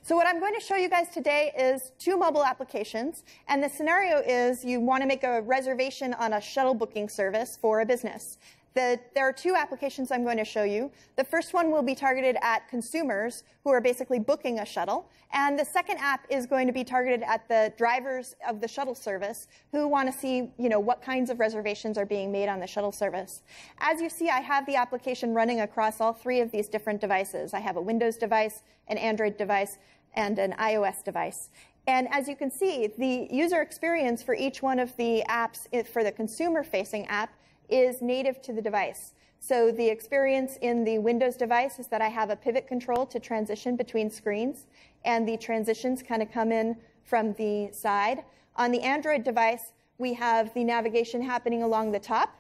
So what I'm going to show you guys today is two mobile applications. And the scenario is you want to make a reservation on a shuttle booking service for a business. There are two applications I'm going to show you. The first one will be targeted at consumers who are basically booking a shuttle. And the second app is going to be targeted at the drivers of the shuttle service who want to see, what kinds of reservations are being made on the shuttle service. As you see, I have the application running across all three of these different devices. I have a Windows device, an Android device, and an iOS device. And as you can see, the user experience for each one of the apps for the consumer-facing app is native to the device. So the experience in the Windows device is that I have a pivot control to transition between screens, and the transitions kind of come in from the side. On the Android device, we have the navigation happening along the top,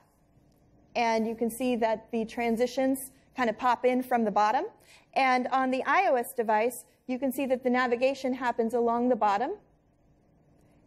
and you can see that the transitions kind of pop in from the bottom. And on the iOS device, you can see that the navigation happens along the bottom,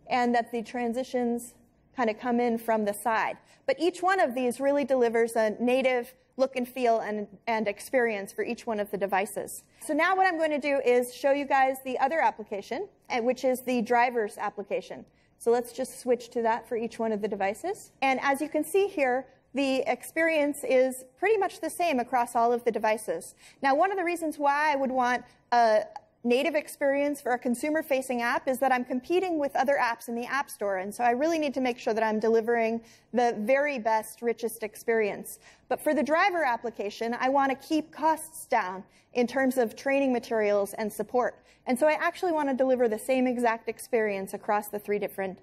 and that the transitions kind of come in from the side. But each one of these really delivers a native look and feel and experience for each one of the devices. So now what I'm going to do is show you guys the other application, which is the drivers application. So let's just switch to that for each one of the devices. And as you can see here, the experience is pretty much the same across all of the devices. Now, one of the reasons why I would want a native experience for a consumer-facing app is that I'm competing with other apps in the App Store, and so I really need to make sure that I'm delivering the very best, richest experience. But for the driver application, I want to keep costs down in terms of training materials and support. And so I actually want to deliver the same exact experience across the three different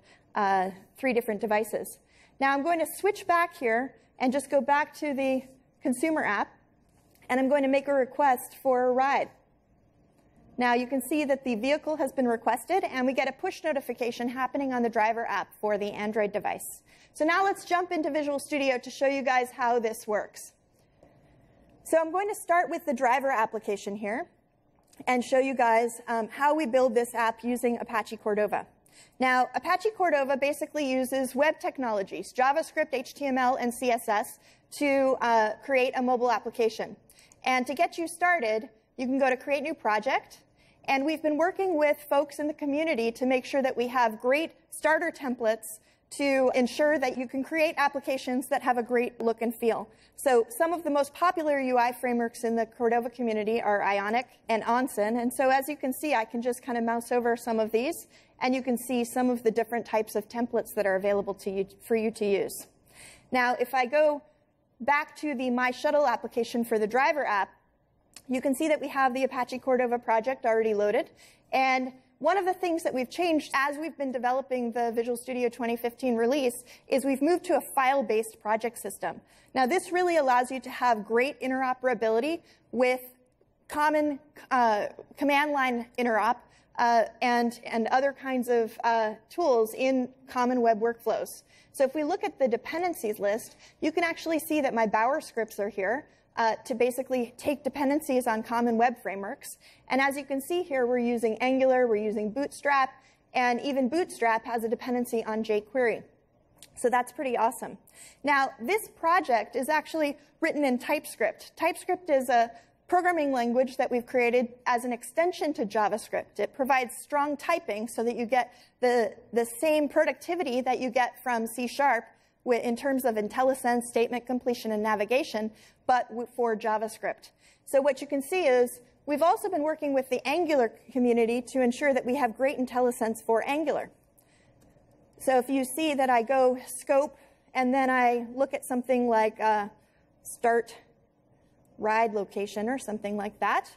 devices. Now I'm going to switch back here and just go back to the consumer app, and I'm going to make a request for a ride. Now you can see that the vehicle has been requested, and we get a push notification happening on the driver app for the Android device. So now let's jump into Visual Studio to show you guys how this works. So I'm going to start with the driver application here and show you guys how we build this app using Apache Cordova. Now, Apache Cordova basically uses web technologies, JavaScript, HTML, and CSS, to create a mobile application. And to get you started, you can go to Create New Project. And we've been working with folks in the community to make sure that we have great starter templates to ensure that you can create applications that have a great look and feel. So some of the most popular UI frameworks in the Cordova community are Ionic and Onsen. And so as you can see, I can just kind of mouse over some of these, and you can see some of the different types of templates that are available to you, for you to use. Now, if I go back to the My Shuttle application for the driver app, you can see that we have the Apache Cordova project already loaded. And one of the things that we've changed as we've been developing the Visual Studio 2015 release is we've moved to a file-based project system. Now, this really allows you to have great interoperability with common command line interop and other kinds of tools in common web workflows. So if we look at the dependencies list, you can actually see that my Bower scripts are here to basically take dependencies on common web frameworks. And as you can see here, we're using Angular, we're using Bootstrap, and even Bootstrap has a dependency on jQuery. So that's pretty awesome. Now, this project is actually written in TypeScript. TypeScript is a programming language that we've created as an extension to JavaScript. It provides strong typing so that you get the same productivity that you get from C# in terms of IntelliSense, statement completion, and navigation, but for JavaScript. So what you can see is we've also been working with the Angular community to ensure that we have great IntelliSense for Angular. So if you see that I go scope and then I look at something like start ride location or something like that,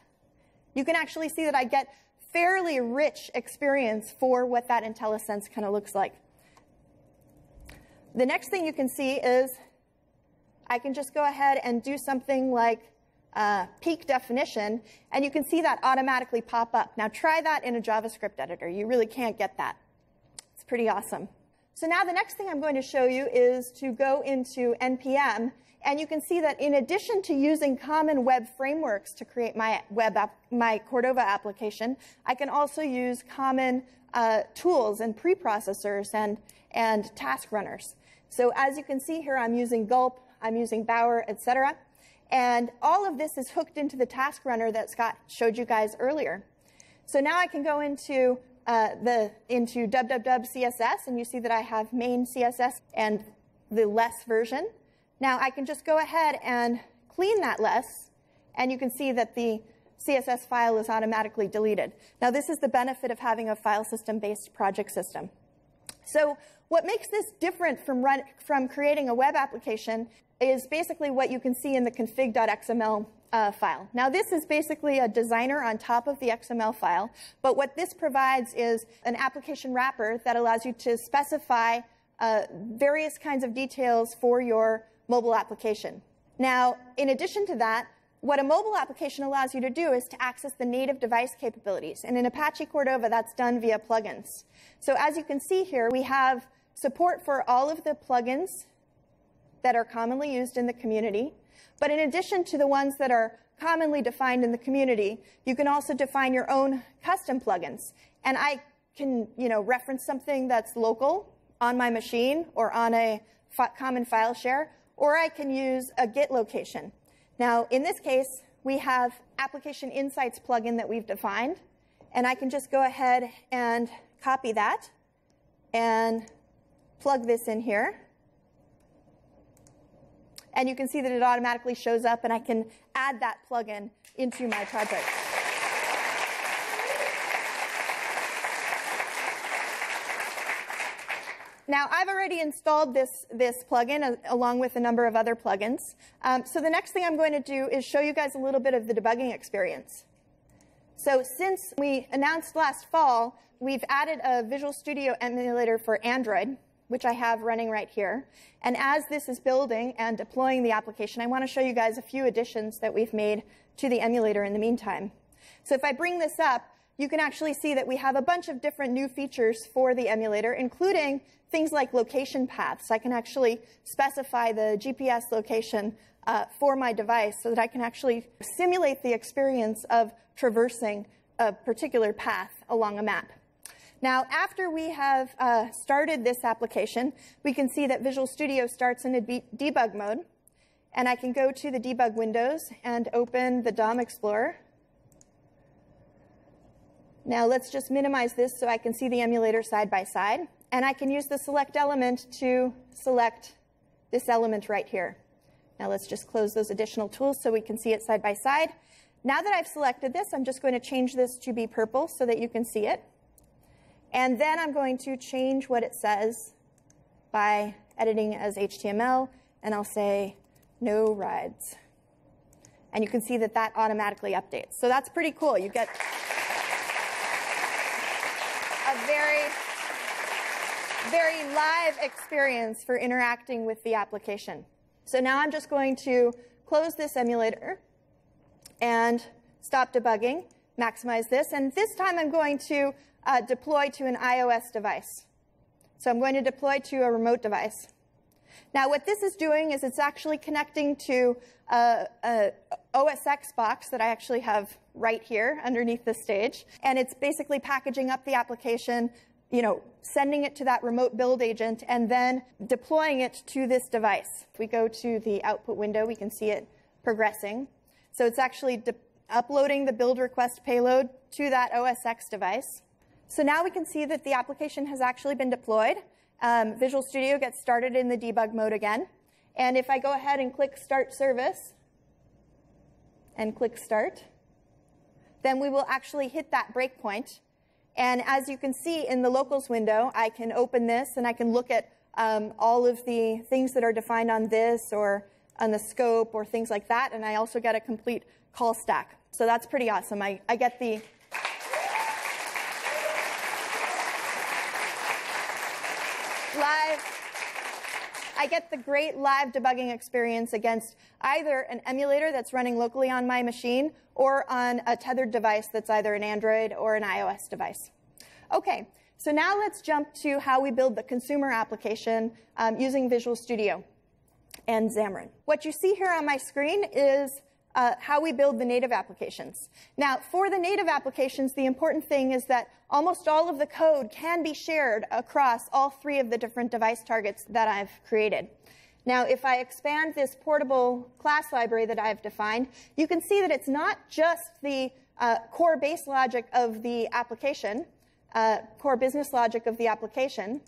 you can actually see that I get fairly rich experience for what that IntelliSense kind of looks like. The next thing you can see is I can just go ahead and do something like peak definition, and you can see that automatically pop up. Now try that in a JavaScript editor. You really can't get that. It's pretty awesome. So now the next thing I'm going to show you is to go into NPM, and you can see that in addition to using common web frameworks to create my Cordova application, I can also use common tools and preprocessors and task runners. So as you can see here, I'm using Gulp, I'm using Bower, etc. And all of this is hooked into the task runner that Scott showed you guys earlier. So now I can go into www.css, and you see that I have main CSS and the less version. Now I can just go ahead and clean that less, and you can see that the CSS file is automatically deleted. Now this is the benefit of having a file system-based project system. So what makes this different from creating a web application is basically what you can see in the config.xml file. Now this is basically a designer on top of the XML file, but what this provides is an application wrapper that allows you to specify various kinds of details for your mobile application. Now, in addition to that, what a mobile application allows you to do is to access the native device capabilities. And in Apache Cordova, that's done via plugins. So as you can see here, we have support for all of the plugins that are commonly used in the community. But in addition to the ones that are commonly defined in the community, you can also define your own custom plugins. And I can, reference something that's local on my machine or on a common file share, or I can use a Git location. Now, in this case, we have Application Insights plugin that we've defined, and I can just go ahead and copy that and plug this in here. And you can see that it automatically shows up, and I can add that plugin into my project. Now, I've already installed this plugin along with a number of other plugins. So the next thing I'm going to do is show you guys a little bit of the debugging experience. So since we announced last fall, we've added a Visual Studio emulator for Android, which I have running right here. And as this is building and deploying the application, I want to show you guys a few additions that we've made to the emulator in the meantime. So if I bring this up, you can actually see that we have a bunch of different new features for the emulator, including things like location paths. I can actually specify the GPS location for my device so that I can actually simulate the experience of traversing a particular path along a map. Now, after we have started this application, we can see that Visual Studio starts in a debug mode. And I can go to the debug windows and open the DOM Explorer. Now, let's just minimize this so I can see the emulator side by side. and I can use the select element to select this element right here. Now let's just close those additional tools so we can see it side by side. Now that I've selected this, I'm just going to change this to be purple so that you can see it. And then I'm going to change what it says by editing as HTML, and I'll say no rides. And you can see that that automatically updates. So that's pretty cool. You get a very, very live experience for interacting with the application. So now I'm just going to close this emulator and stop debugging, maximize this. And this time I'm going to deploy to an iOS device. So I'm going to deploy to a remote device. Now what this is doing is it's actually connecting to a OS X box that I actually have right here underneath the stage. And it's basically packaging up the application, sending it to that remote build agent, and then deploying it to this device. If we go to the output window, we can see it progressing. So it's actually uploading the build request payload to that OS X device. So now we can see that the application has actually been deployed. Visual Studio gets started in the debug mode again. And if I go ahead and click Start Service and click Start, then we will actually hit that breakpoint. And as you can see in the locals window, I can open this and I can look at all of the things that are defined on this or on the scope or things like that. And I also get a complete call stack. So that's pretty awesome. I get the great live debugging experience against either an emulator that's running locally on my machine or on a tethered device that's either an Android or an iOS device. OK, so now let's jump to how we build the consumer application using Visual Studio and Xamarin. What you see here on my screen is how we build the native applications. Now, for the native applications, the important thing is that almost all of the code can be shared across all three of the different device targets that I've created. Now, if I expand this portable class library that I've defined, you can see that it's not just the core base logic of the application, core business logic of the application,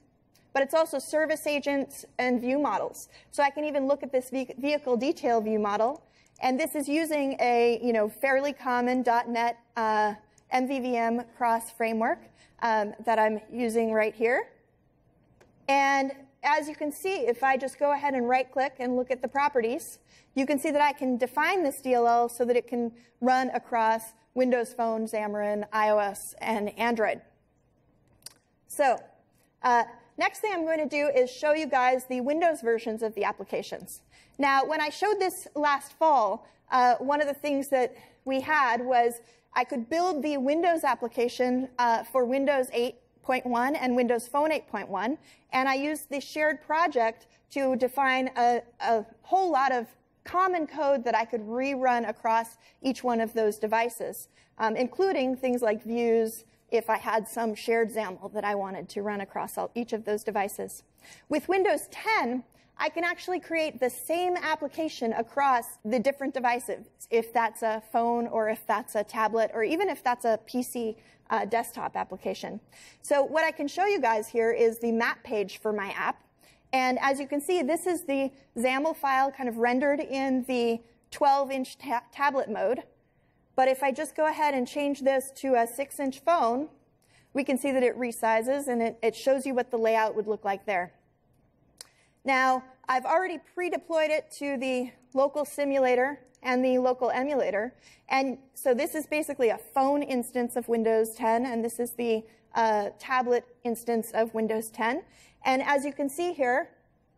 but it's also service agents and view models. So I can even look at this vehicle detail view model. And this is using a fairly common .NET MVVM cross framework that I'm using right here. And as you can see, if I just go ahead and right-click and look at the properties, you can see that I can define this DLL so that it can run across Windows Phone, Xamarin, iOS, and Android. So next thing I'm going to do is show you guys the Windows versions of the applications. Now, when I showed this last fall, one of the things that we had was I could build the Windows application for Windows 8.1 and Windows Phone 8.1, and I used the shared project to define a whole lot of common code that I could rerun across each one of those devices, including things like views if I had some shared XAML that I wanted to run across each of those devices. With Windows 10, I can actually create the same application across the different devices, if that's a phone or if that's a tablet or even if that's a PC desktop application. So what I can show you guys here is the map page for my app. And as you can see, this is the XAML file kind of rendered in the 12-inch tablet mode. But if I just go ahead and change this to a 6-inch phone, we can see that it resizes and it shows you what the layout would look like there. Now, I've already pre-deployed it to the local simulator and the local emulator. And so this is basically a phone instance of Windows 10, and this is the tablet instance of Windows 10. And as you can see here,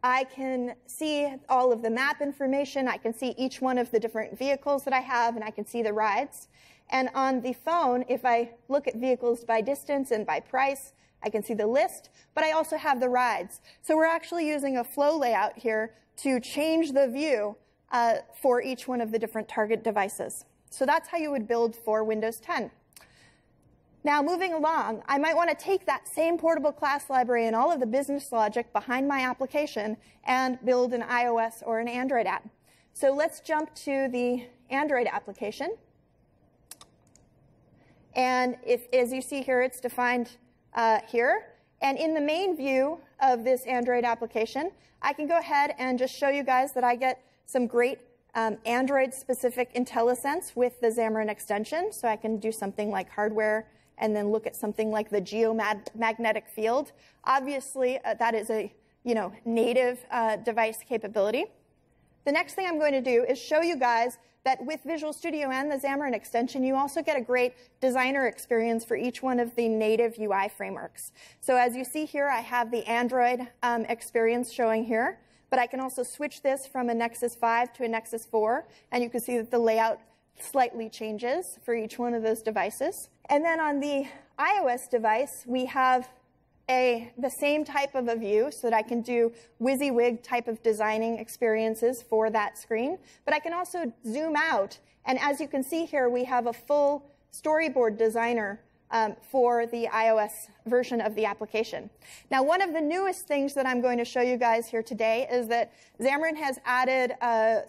I can see all of the map information. I can see each one of the different vehicles that I have, and I can see the rides. And on the phone, if I look at vehicles by distance and by price, I can see the list, but I also have the rides. So we're actually using a flow layout here to change the view for each one of the different target devices. So that's how you would build for Windows 10. Now, moving along, I might want to take that same portable class library and all of the business logic behind my application and build an iOS or an Android app. So let's jump to the Android application. And as you see here, it's defined here. And in the main view of this Android application, I can go ahead and just show you guys that I get some great Android-specific IntelliSense with the Xamarin extension. So I can do something like hardware and then look at something like the geomagnetic field. Obviously, that is a native device capability. The next thing I'm going to do is show you guys that with Visual Studio and the Xamarin extension, you also get a great designer experience for each one of the native UI frameworks. So as you see here, I have the Android experience showing here, but I can also switch this from a Nexus 5 to a Nexus 4, and you can see that the layout slightly changes for each one of those devices. And then on the iOS device, we have the same type of a view so that I can do WYSIWYG type of designing experiences for that screen. But I can also zoom out. And as you can see here, we have a full storyboard designer for the iOS version of the application. Now, one of the newest things that I'm going to show you guys here today is that Xamarin has added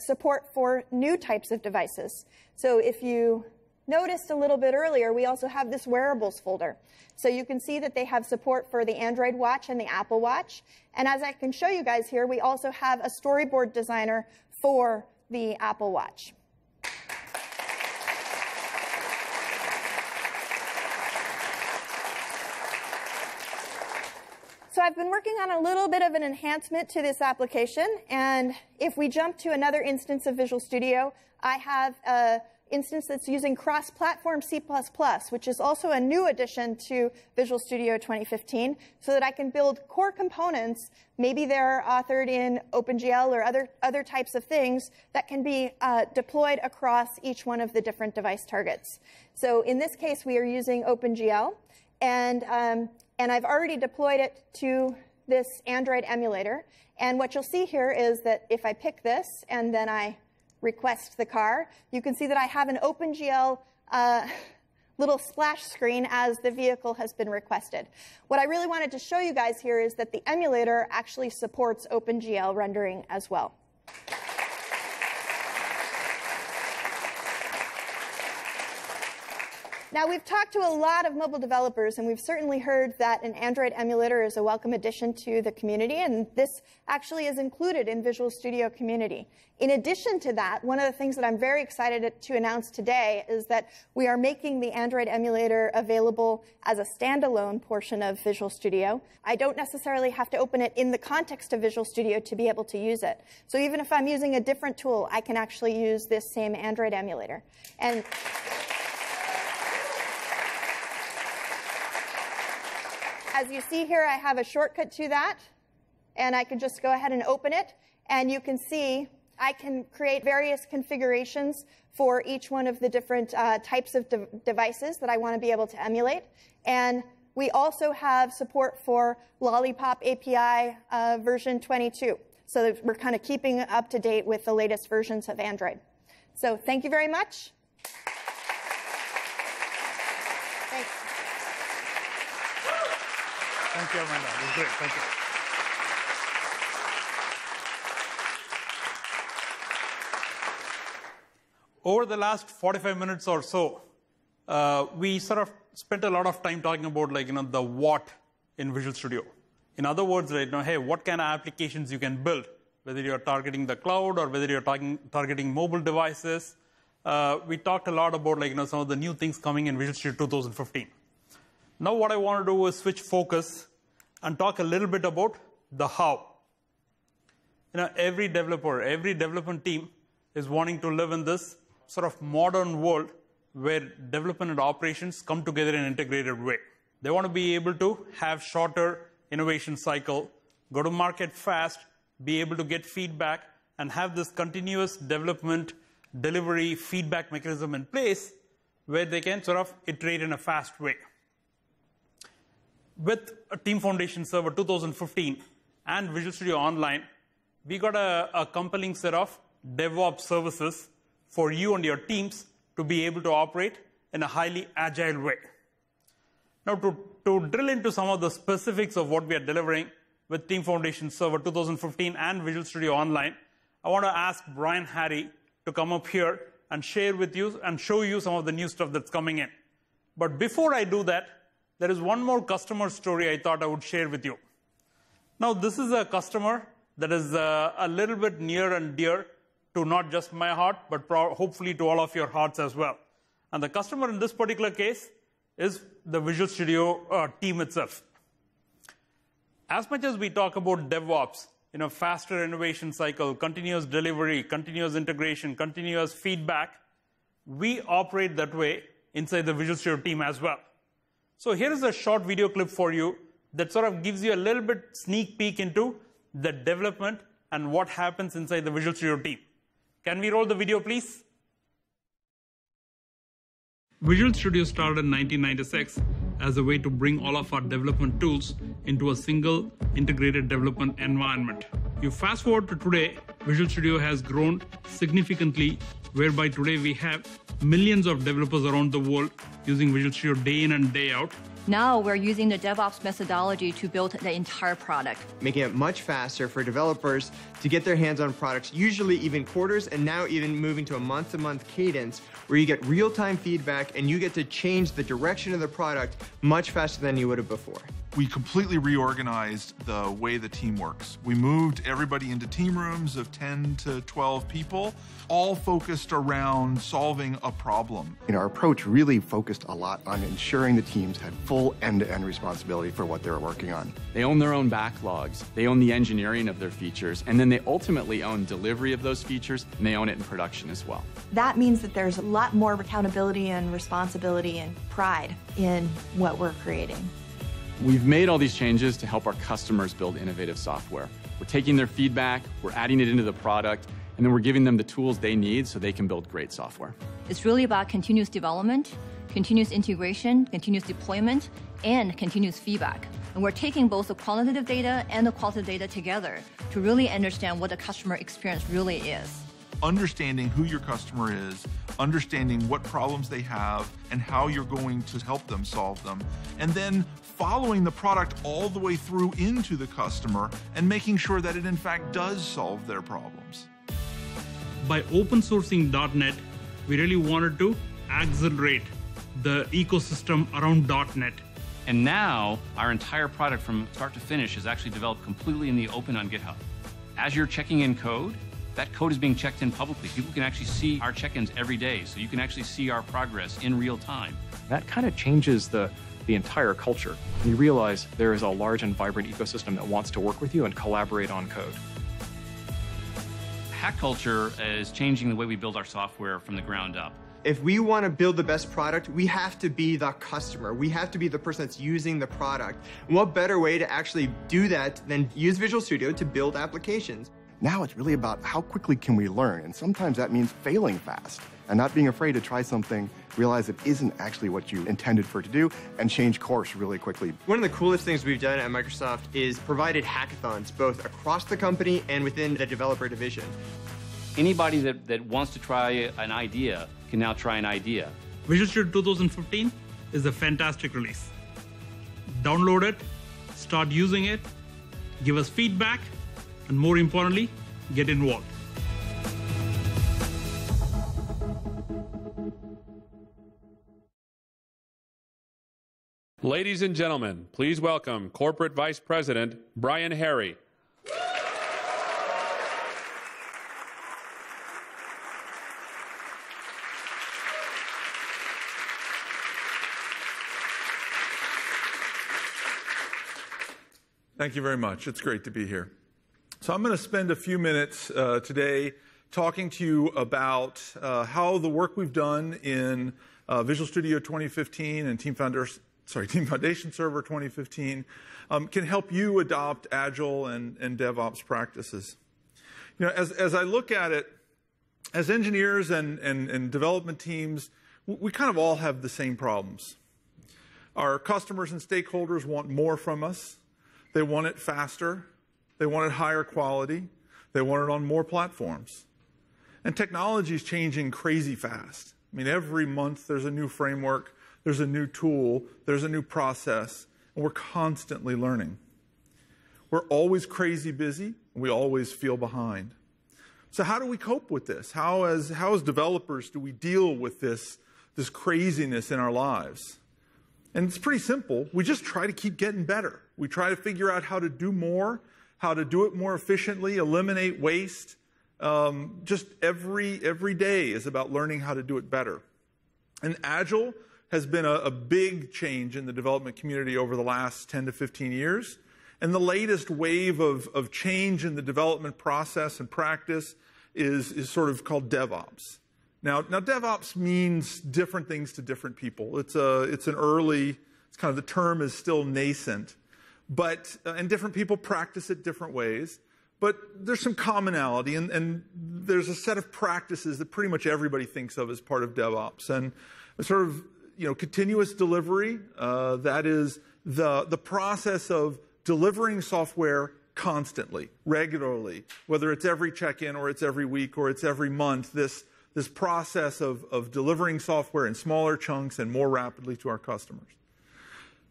support for new types of devices. So if you noticed a little bit earlier, we also have this wearables folder. So you can see that they have support for the Android Watch and the Apple Watch. And as I can show you guys here, we also have a storyboard designer for the Apple Watch. So I've been working on a little bit of an enhancement to this application. And if we jump to another instance of Visual Studio, I have an instance that's using cross-platform C++, which is also a new addition to Visual Studio 2015, so that I can build core components. Maybe they're authored in OpenGL or other types of things that can be deployed across each one of the different device targets. So in this case, we are using OpenGL. And I've already deployed it to this Android emulator. And what you'll see here is that if I pick this and then I request the car, you can see that I have an OpenGL little splash screen as the vehicle has been requested. What I really wanted to show you guys here is that the emulator actually supports OpenGL rendering as well. Now, we've talked to a lot of mobile developers, and we've certainly heard that an Android emulator is a welcome addition to the community, and this actually is included in Visual Studio Community. In addition to that, one of the things that I'm very excited to announce today is that we are making the Android emulator available as a standalone portion of Visual Studio. I don't necessarily have to open it in the context of Visual Studio to be able to use it. So even if I'm using a different tool, I can actually use this same Android emulator. And as you see here, I have a shortcut to that, and I can just go ahead and open it, and you can see I can create various configurations for each one of the different types of devices that I want to be able to emulate. And we also have support for Lollipop API version 22, so that we're kind of keeping up to date with the latest versions of Android. So thank you very much. Thanks. Thank you, Amanda. It was great. Thank you. Over the last 45 minutes or so, we sort of spent a lot of time talking about, the what in Visual Studio. In other words, hey, what kind of applications you can build, whether you're targeting the cloud or whether you're targeting mobile devices. We talked a lot about, some of the new things coming in Visual Studio 2015. Now what I want to do is switch focus and talk a little bit about the how. Every developer, every development team is wanting to live in this sort of modern world where development and operations come together in an integrated way. They want to be able to have shorter innovation cycle, go to market fast, be able to get feedback, and have this continuous development, delivery, feedback mechanism in place where they can sort of iterate in a fast way. With a Team Foundation Server 2015 and Visual Studio Online, we got a compelling set of DevOps services for you and your teams to be able to operate in a highly agile way. Now, to drill into some of the specifics of what we are delivering with Team Foundation Server 2015 and Visual Studio Online, I want to ask Brian Harry to come up here and share with you and show you some of the new stuff that's coming in. But before I do that, there is one more customer story I thought I would share with you. Now, this is a customer that is a little bit near and dear to not just my heart, but hopefully to all of your hearts as well. And the customer in this particular case is the Visual Studio team itself. As much as we talk about DevOps, faster innovation cycle, continuous delivery, continuous integration, continuous feedback, we operate that way inside the Visual Studio team as well. So here is a short video clip for you that sort of gives you a little bit sneak peek into the development and what happens inside the Visual Studio team. Can we roll the video, please? Visual Studio started in 1996 as a way to bring all of our development tools into a single integrated development environment. You fast forward to today, Visual Studio has grown significantly, whereby today we have millions of developers around the world using Visual Studio day in and day out. Now we're using the DevOps methodology to build the entire product. Making it much faster for developers to get their hands on products, usually even quarters, and now even moving to a month-to-month cadence where you get real-time feedback and you get to change the direction of the product much faster than you would have before. We completely reorganized the way the team works. We moved everybody into team rooms of 10 to 12 people, all focused around solving a problem. Our approach really focused a lot on ensuring the teams had full end-to-end responsibility for what they were working on. They own their own backlogs, they own the engineering of their features, and then they ultimately own delivery of those features, and they own it in production as well. That means that there's a lot more accountability and responsibility and pride in what we're creating. We've made all these changes to help our customers build innovative software. We're taking their feedback, we're adding it into the product, and then we're giving them the tools they need so they can build great software. It's really about continuous development, continuous integration, continuous deployment, and continuous feedback. And we're taking both the quantitative data and the qualitative data together to really understand what the customer experience really is. Understanding who your customer is, understanding what problems they have, and how you're going to help them solve them, and then following the product all the way through into the customer and making sure that it in fact does solve their problems. By open sourcing .NET, we really wanted to accelerate the ecosystem around .NET. And now, our entire product from start to finish is actually developed completely in the open on GitHub. As you're checking in code, that code is being checked in publicly. People can actually see our check-ins every day, so you can actually see our progress in real time. That kind of changes the entire culture. You realize there is a large and vibrant ecosystem that wants to work with you and collaborate on code. Hack culture is changing the way we build our software from the ground up. If we want to build the best product, we have to be the customer. We have to be the person that's using the product. And what better way to actually do that than use Visual Studio to build applications? Now it's really about how quickly can we learn, and sometimes that means failing fast and not being afraid to try something, realize it isn't actually what you intended for it to do, and change course really quickly. One of the coolest things we've done at Microsoft is provided hackathons both across the company and within the developer division. Anybody that wants to try an idea can now try an idea. Visual Studio 2015 is a fantastic release. Download it, start using it, give us feedback, and more importantly, get involved. Ladies and gentlemen, please welcome Corporate Vice President Brian Harry. Thank you very much. It's great to be here. So I'm going to spend a few minutes today talking to you about how the work we've done in Visual Studio 2015 and Team Foundation Server 2015 can help you adopt Agile and DevOps practices. As I look at it, as engineers and development teams, we kind of all have the same problems. Our customers and stakeholders want more from us. They want it faster. They want it higher quality. They want it on more platforms. And technology is changing crazy fast. I mean, every month there's a new framework, there's a new tool, there's a new process, and we're constantly learning. We're always crazy busy, and we always feel behind. So how do we cope with this? How as developers do we deal with this craziness in our lives? And it's pretty simple. We just try to keep getting better. We try to figure out how to do more, how to do it more efficiently, eliminate waste. Just every day is about learning how to do it better. And Agile has been a big change in the development community over the last 10 to 15 years. And the latest wave of change in the development process and practice is sort of called DevOps. Now DevOps means different things to different people. It's kind of the term is still nascent, and different people practice it different ways. But there's some commonality, and there's a set of practices that pretty much everybody thinks of as part of DevOps. And sort of, continuous delivery, that is the process of delivering software constantly, regularly, whether it's every check-in or it's every week or it's every month, this process of delivering software in smaller chunks and more rapidly to our customers.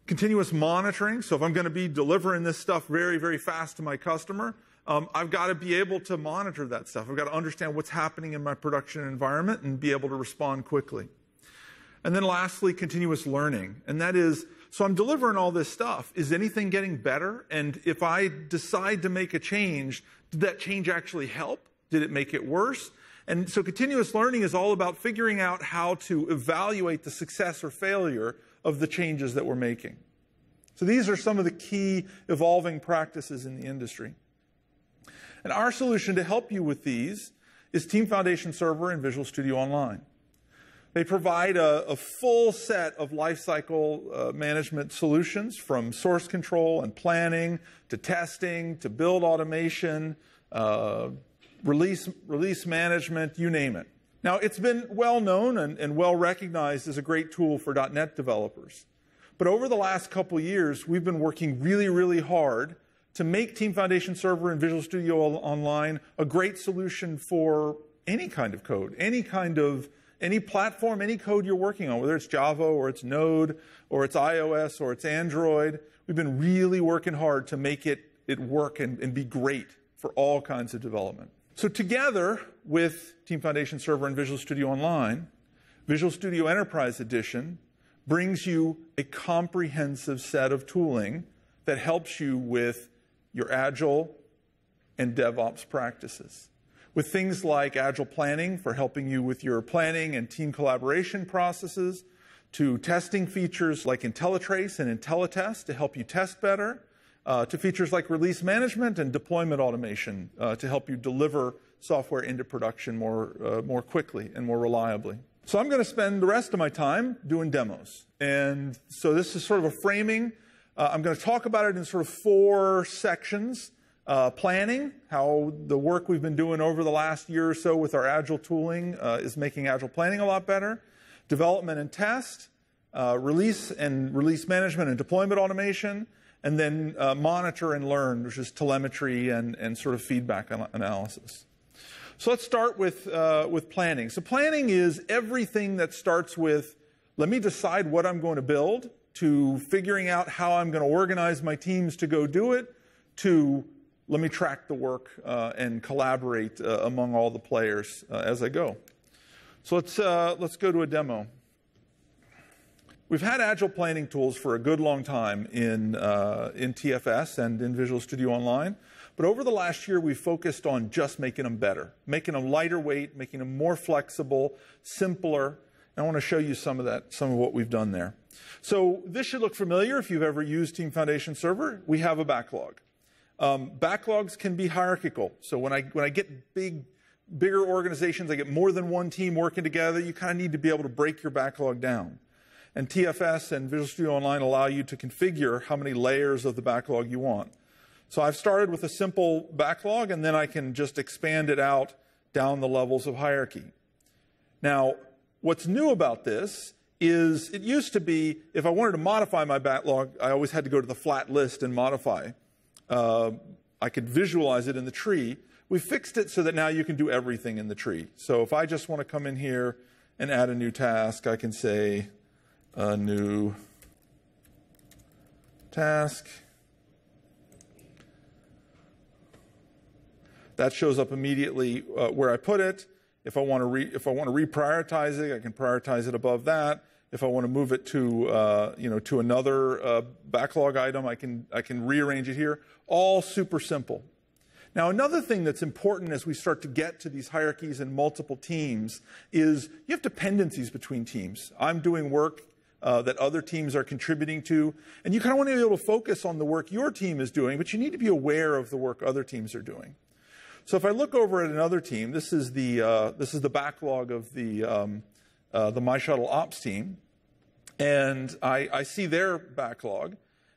Continuous monitoring, so if I'm going to be delivering this stuff very, very fast to my customer, I've got to be able to monitor that stuff. I've got to understand what's happening in my production environment and be able to respond quickly. And then lastly, continuous learning. And that is, so I'm delivering all this stuff. Is anything getting better? And if I decide to make a change, did that change actually help? Did it make it worse? And so continuous learning is all about figuring out how to evaluate the success or failure of the changes that we're making. So these are some of the key evolving practices in the industry. And our solution to help you with these is Team Foundation Server and Visual Studio Online. They provide a full set of lifecycle management solutions, from source control and planning to testing to build automation, release management, you name it. Now, it's been well known and well recognized as a great tool for .NET developers. But over the last couple years, we've been working really, really hard to make Team Foundation Server and Visual Studio Online a great solution for any kind of code, any platform, any code you're working on, whether it's Java or it's Node or it's iOS or it's Android. We've been really working hard to make it work and be great for all kinds of development. So together with Team Foundation Server and Visual Studio Online, Visual Studio Enterprise Edition brings you a comprehensive set of tooling that helps you with your Agile and DevOps practices. With things like Agile Planning for helping you with your planning and team collaboration processes, to testing features like IntelliTrace and IntelliTest to help you test better, to features like release management and deployment automation to help you deliver software into production more quickly and more reliably. So I'm going to spend the rest of my time doing demos. And so this is sort of a framing. I'm going to talk about it in sort of 4 sections. Planning, how the work we've been doing over the last year or so with our Agile tooling is making Agile planning a lot better. Development and test, release management and deployment automation, and then monitor and learn, which is telemetry and sort of feedback analysis. So let's start with planning. So planning is everything that starts with, let me decide what I'm going to build, to figuring out how I'm going to organize my teams to go do it, to let me track the work and collaborate among all the players as I go. So let's go to a demo. We've had Agile planning tools for a good long time in TFS and in Visual Studio Online. But over the last year, we've focused on just making them better, making them lighter weight, making them more flexible, simpler. And I want to show you some of what we've done there. So this should look familiar if you've ever used Team Foundation Server. We have a backlog. Backlogs can be hierarchical. So when I get bigger organizations, I get more than one team working together, you kind of need to be able to break your backlog down. And TFS and Visual Studio Online allow you to configure how many layers of the backlog you want. So I've started with a simple backlog, and then I can just expand it out down the levels of hierarchy. Now, what's new about this is it used to be, if I wanted to modify my backlog, I always had to go to the flat list and modify. I could visualize it in the tree. We fixed it so that now you can do everything in the tree. So if I just want to come in here and add a new task, I can say a new task. That shows up immediately where I put it. If I want to reprioritize it, I can prioritize it above that. If I want to move it to, to another backlog item, I can rearrange it here. All super simple. Now, another thing that's important as we start to get to these hierarchies and multiple teams is you have dependencies between teams. I'm doing work that other teams are contributing to, and you kind of want to be able to focus on the work your team is doing, but you need to be aware of the work other teams are doing. So if I look over at another team, this is the backlog of the My Shuttle Ops team, and I see their backlog,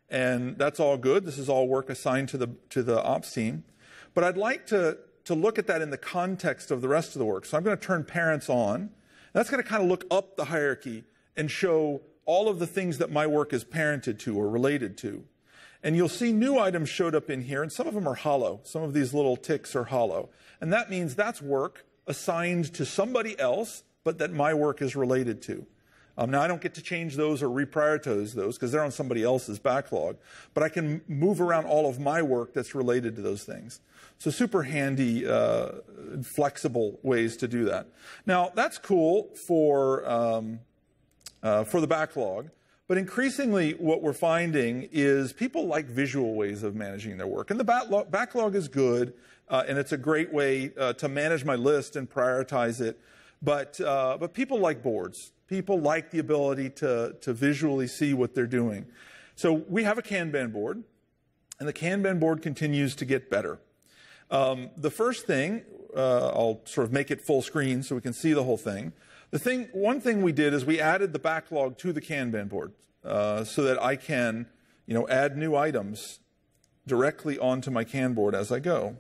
and that's all good. This is all work assigned to the Ops team. But I'd like to look at that in the context of the rest of the work. So I'm going to turn parents on. That's going to kind of look up the hierarchy and show all of the things that my work is parented to or related to. And you'll see new items showed up in here, and some of them are hollow. Some of these little ticks are hollow. And that means that's work assigned to somebody else, but that my work is related to. Now, I don't get to change those or reprioritize those because they're on somebody else's backlog, but I can move around all of my work that's related to those things. So super handy, flexible ways to do that. Now, that's cool for the backlog, but increasingly what we're finding is people like visual ways of managing their work. And the backlog is good, and it's a great way to manage my list and prioritize it, but people like boards. People like the ability to visually see what they're doing. So we have a Kanban board, and the Kanban board continues to get better. The first thing, I'll sort of make it full screen so we can see the whole thing. One thing we did is we added the backlog to the Kanban board so that I can, add new items directly onto my Kanban board as I go.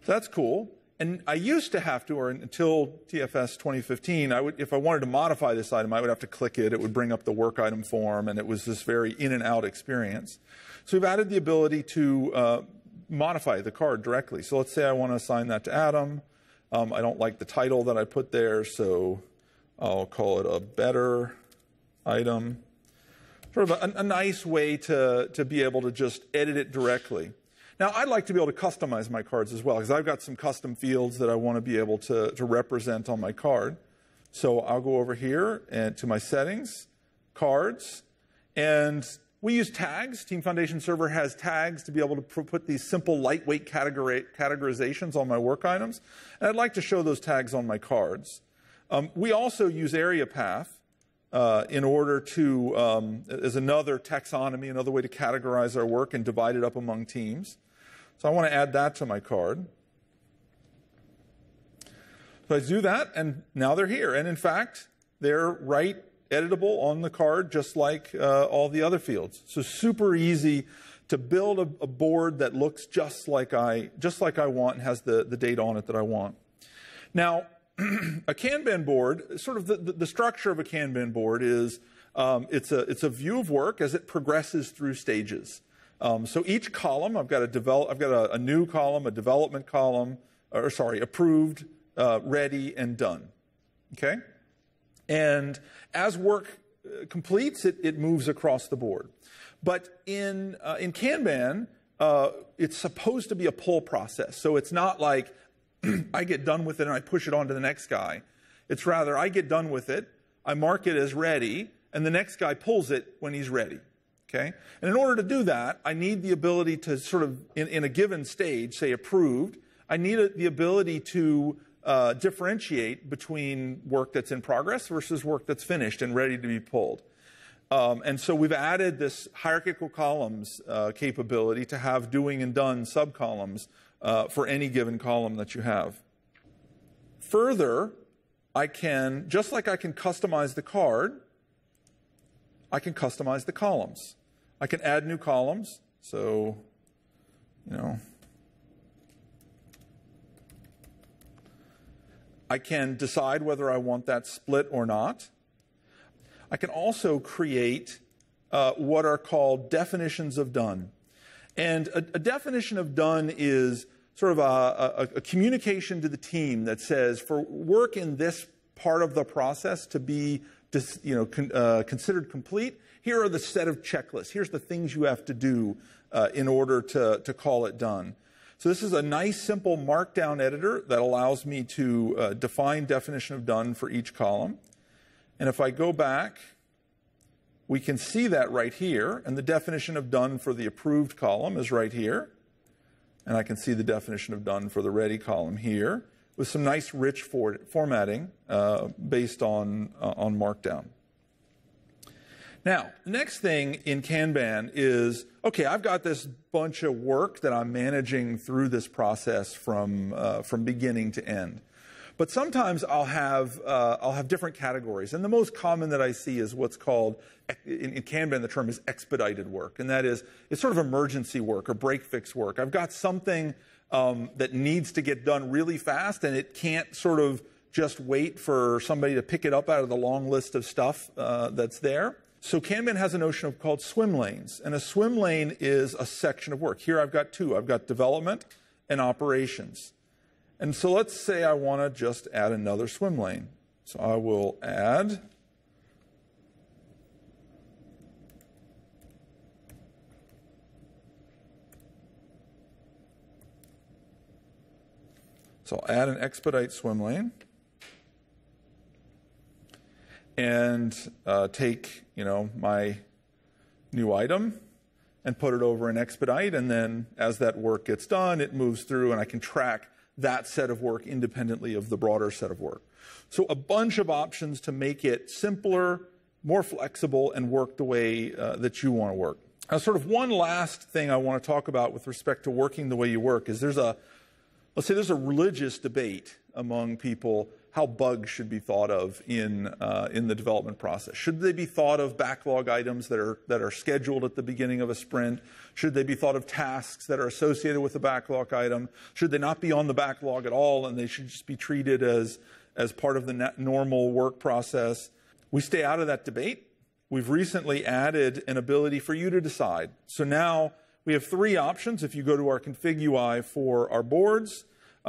That's cool. And I used to have to, or until TFS 2015, if I wanted to modify this item, I would have to click it. It would bring up the work item form, and it was this very in and out experience. So we've added the ability to modify the card directly. So let's say I want to assign that to Adam. I don't like the title that I put there, so I'll call it a better item. Sort of a nice way to be able to just edit it directly. Now, I'd like to be able to customize my cards as well, because I've got some custom fields that I want to be able to represent on my card. So I'll go over here and to my settings, cards, and we use tags. Team Foundation Server has tags to be able to put these simple, lightweight categorizations on my work items. And I'd like to show those tags on my cards. We also use area path in order to, as another taxonomy, another way to categorize our work and divide it up among teams. So I want to add that to my card. So I do that, and now they're here. And in fact, they're right editable on the card, just like all the other fields. So super easy to build a board that looks just like I want and has the data on it that I want. Now, a Kanban board, sort of the structure of a Kanban board is it's a view of work as it progresses through stages. So each column, I've got a new column, a development column, approved, ready, and done. Okay? And as work completes, it moves across the board. But in Kanban, it's supposed to be a pull process. So it's not like I get done with it and I push it on to the next guy. It's rather I get done with it, I mark it as ready, and the next guy pulls it when he's ready. Okay? And in order to do that, I need the ability to sort of, in a given stage, say approved, I need the ability to differentiate between work that's in progress versus work that's finished and ready to be pulled. And so we've added this hierarchical columns capability to have doing and done subcolumns for any given column that you have. Further, I can, just like I can customize the card, I can customize the columns. I can add new columns. So, I can decide whether I want that split or not. I can also create what are called definitions of done. And a definition of done is sort of a communication to the team that says for work in this part of the process to be considered complete, here are the set of checklists. Here's the things you have to do in order to call it done. So this is a nice, simple markdown editor that allows me to define definition of done for each column. And if I go back, we can see that right here. And the definition of done for the approved column is right here. And I can see the definition of done for the ready column here with some nice, rich formatting based on Markdown. Now, the next thing in Kanban is, okay, I've got this bunch of work that I'm managing through this process from beginning to end. But sometimes I'll have different categories. And the most common that I see is what's called, in Kanban, the term is expedited work. And that is, it's sort of emergency work or break-fix work. I've got something that needs to get done really fast, and it can't sort of just wait for somebody to pick it up out of the long list of stuff that's there. So Kanban has a notion of called swim lanes. And a swim lane is a section of work. Here I've got two. I've got development and operations. And so let's say I want to just add another swim lane. So I will add So I'll add an expedite swim lane and take, my new item and put it over in expedite. And then as that work gets done, it moves through and I can track that set of work independently of the broader set of work. So a bunch of options to make it simpler, more flexible, and work the way that you want to work. Now, sort of one last thing I want to talk about with respect to working the way you work is let's say there's a religious debate among people how bugs should be thought of in the development process. Should they be thought of backlog items that are scheduled at the beginning of a sprint? Should they be thought of tasks that are associated with a backlog item? Should they not be on the backlog at all and they should just be treated as part of the normal work process? We stay out of that debate. We've recently added an ability for you to decide. So now we have three options. If you go to our config UI for our boards,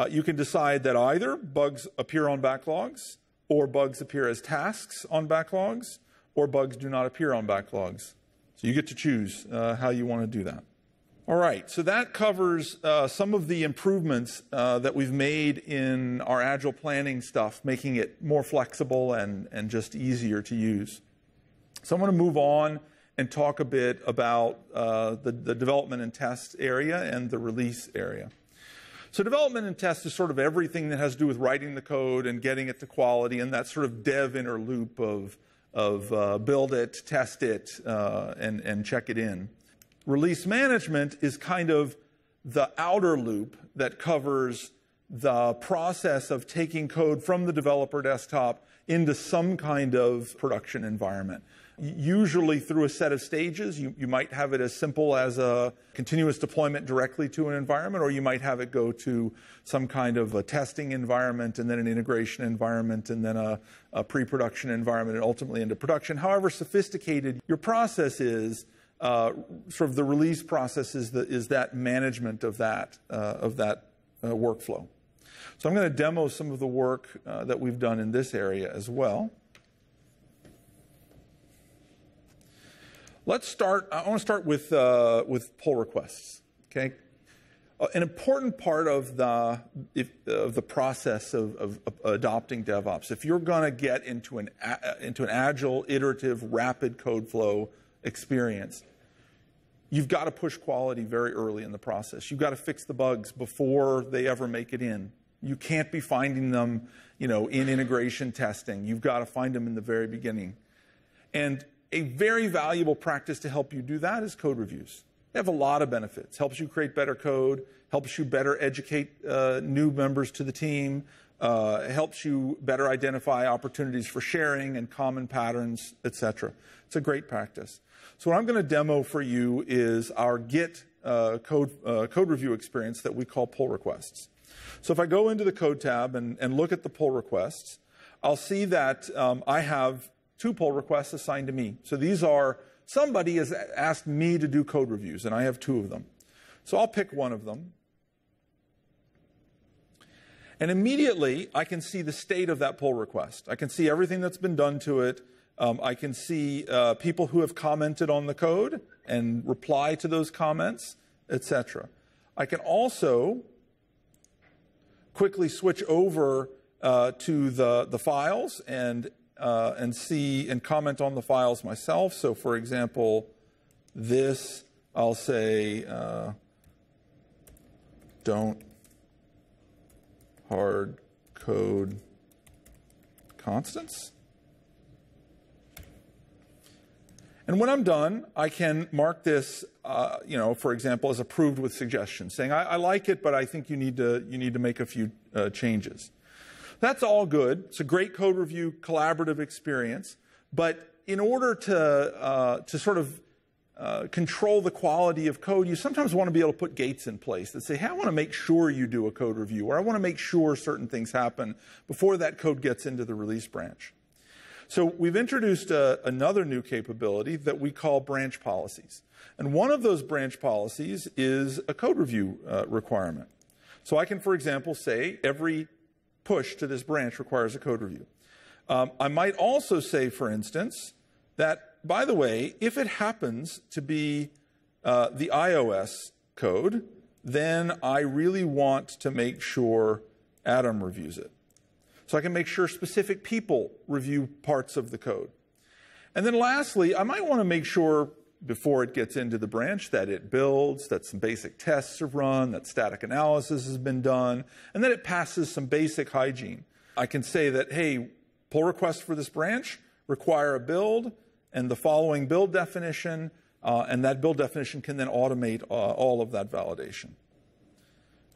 you can decide that either bugs appear on backlogs, or bugs appear as tasks on backlogs, or bugs do not appear on backlogs. So you get to choose how you want to do that. All right, so that covers some of the improvements that we've made in our agile planning stuff, making it more flexible and just easier to use. So I'm going to move on and talk a bit about the development and test area and the release area. So development and test is sort of everything that has to do with writing the code and getting it to quality, and that sort of dev inner loop of build it, test it, and check it in. Release management is kind of the outer loop that covers the process of taking code from the developer desktop into some kind of production environment. Usually through a set of stages. You might have it as simple as a continuous deployment directly to an environment, or you might have it go to some kind of a testing environment and then an integration environment and then a pre-production environment and ultimately into production. However sophisticated your process is, sort of the release process is that management of that workflow. So I'm going to demo some of the work that we've done in this area as well. Let's start. I want to start with pull requests. Okay, an important part of the process of adopting DevOps. If you're going to get into an agile, iterative, rapid code flow experience, you've got to push quality very early in the process. You've got to fix the bugs before they ever make it in. You can't be finding them, in integration testing. You've got to find them in the very beginning, and a very valuable practice to help you do that is code reviews. They have a lot of benefits. Helps you create better code, helps you better educate new members to the team, helps you better identify opportunities for sharing and common patterns, etc. It's a great practice. So what I'm going to demo for you is our Git code review experience that we call pull requests. So if I go into the code tab and look at the pull requests, I'll see that I have 2 pull requests assigned to me. So these are, somebody has asked me to do code reviews, and I have 2 of them. So I'll pick one of them. And immediately, I can see the state of that pull request. I can see everything that's been done to it. I can see people who have commented on the code and reply to those comments, etc. I can also quickly switch over to the files and see and comment on the files myself. So, for example, this, I'll say, don't hard code constants. And when I'm done, I can mark this, for example, as approved with suggestions, saying I like it, but I think you need to make a few changes. That's all good. It's a great code review, collaborative experience. But in order to sort of control the quality of code, you sometimes want to be able to put gates in place that say, hey, I want to make sure you do a code review, or I want to make sure certain things happen before that code gets into the release branch. So we've introduced another new capability that we call branch policies. And one of those branch policies is a code review requirement. So I can, for example, say every push to this branch requires a code review. I might also say, for instance, that, by the way, if it happens to be the iOS code, then I really want to make sure Adam reviews it. So I can make sure specific people review parts of the code. And then lastly, I might want to make sure before it gets into the branch that it builds, that some basic tests are run, that static analysis has been done, and that it passes some basic hygiene. I can say that, hey, pull requests for this branch require a build and the following build definition, and that build definition can then automate all of that validation.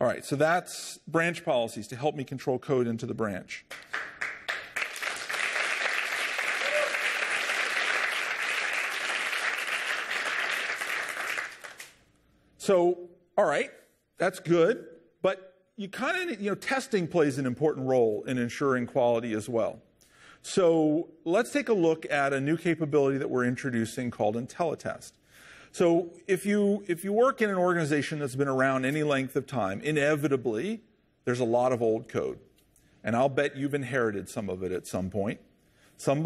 All right, so that's branch policies to help me control code into the branch. So, all right, that's good, but you kind of, testing plays an important role in ensuring quality as well. So let's take a look at a new capability that we're introducing called IntelliTest. So if you work in an organization that's been around any length of time, inevitably there's a lot of old code. And I'll bet you've inherited some of it at some point. Some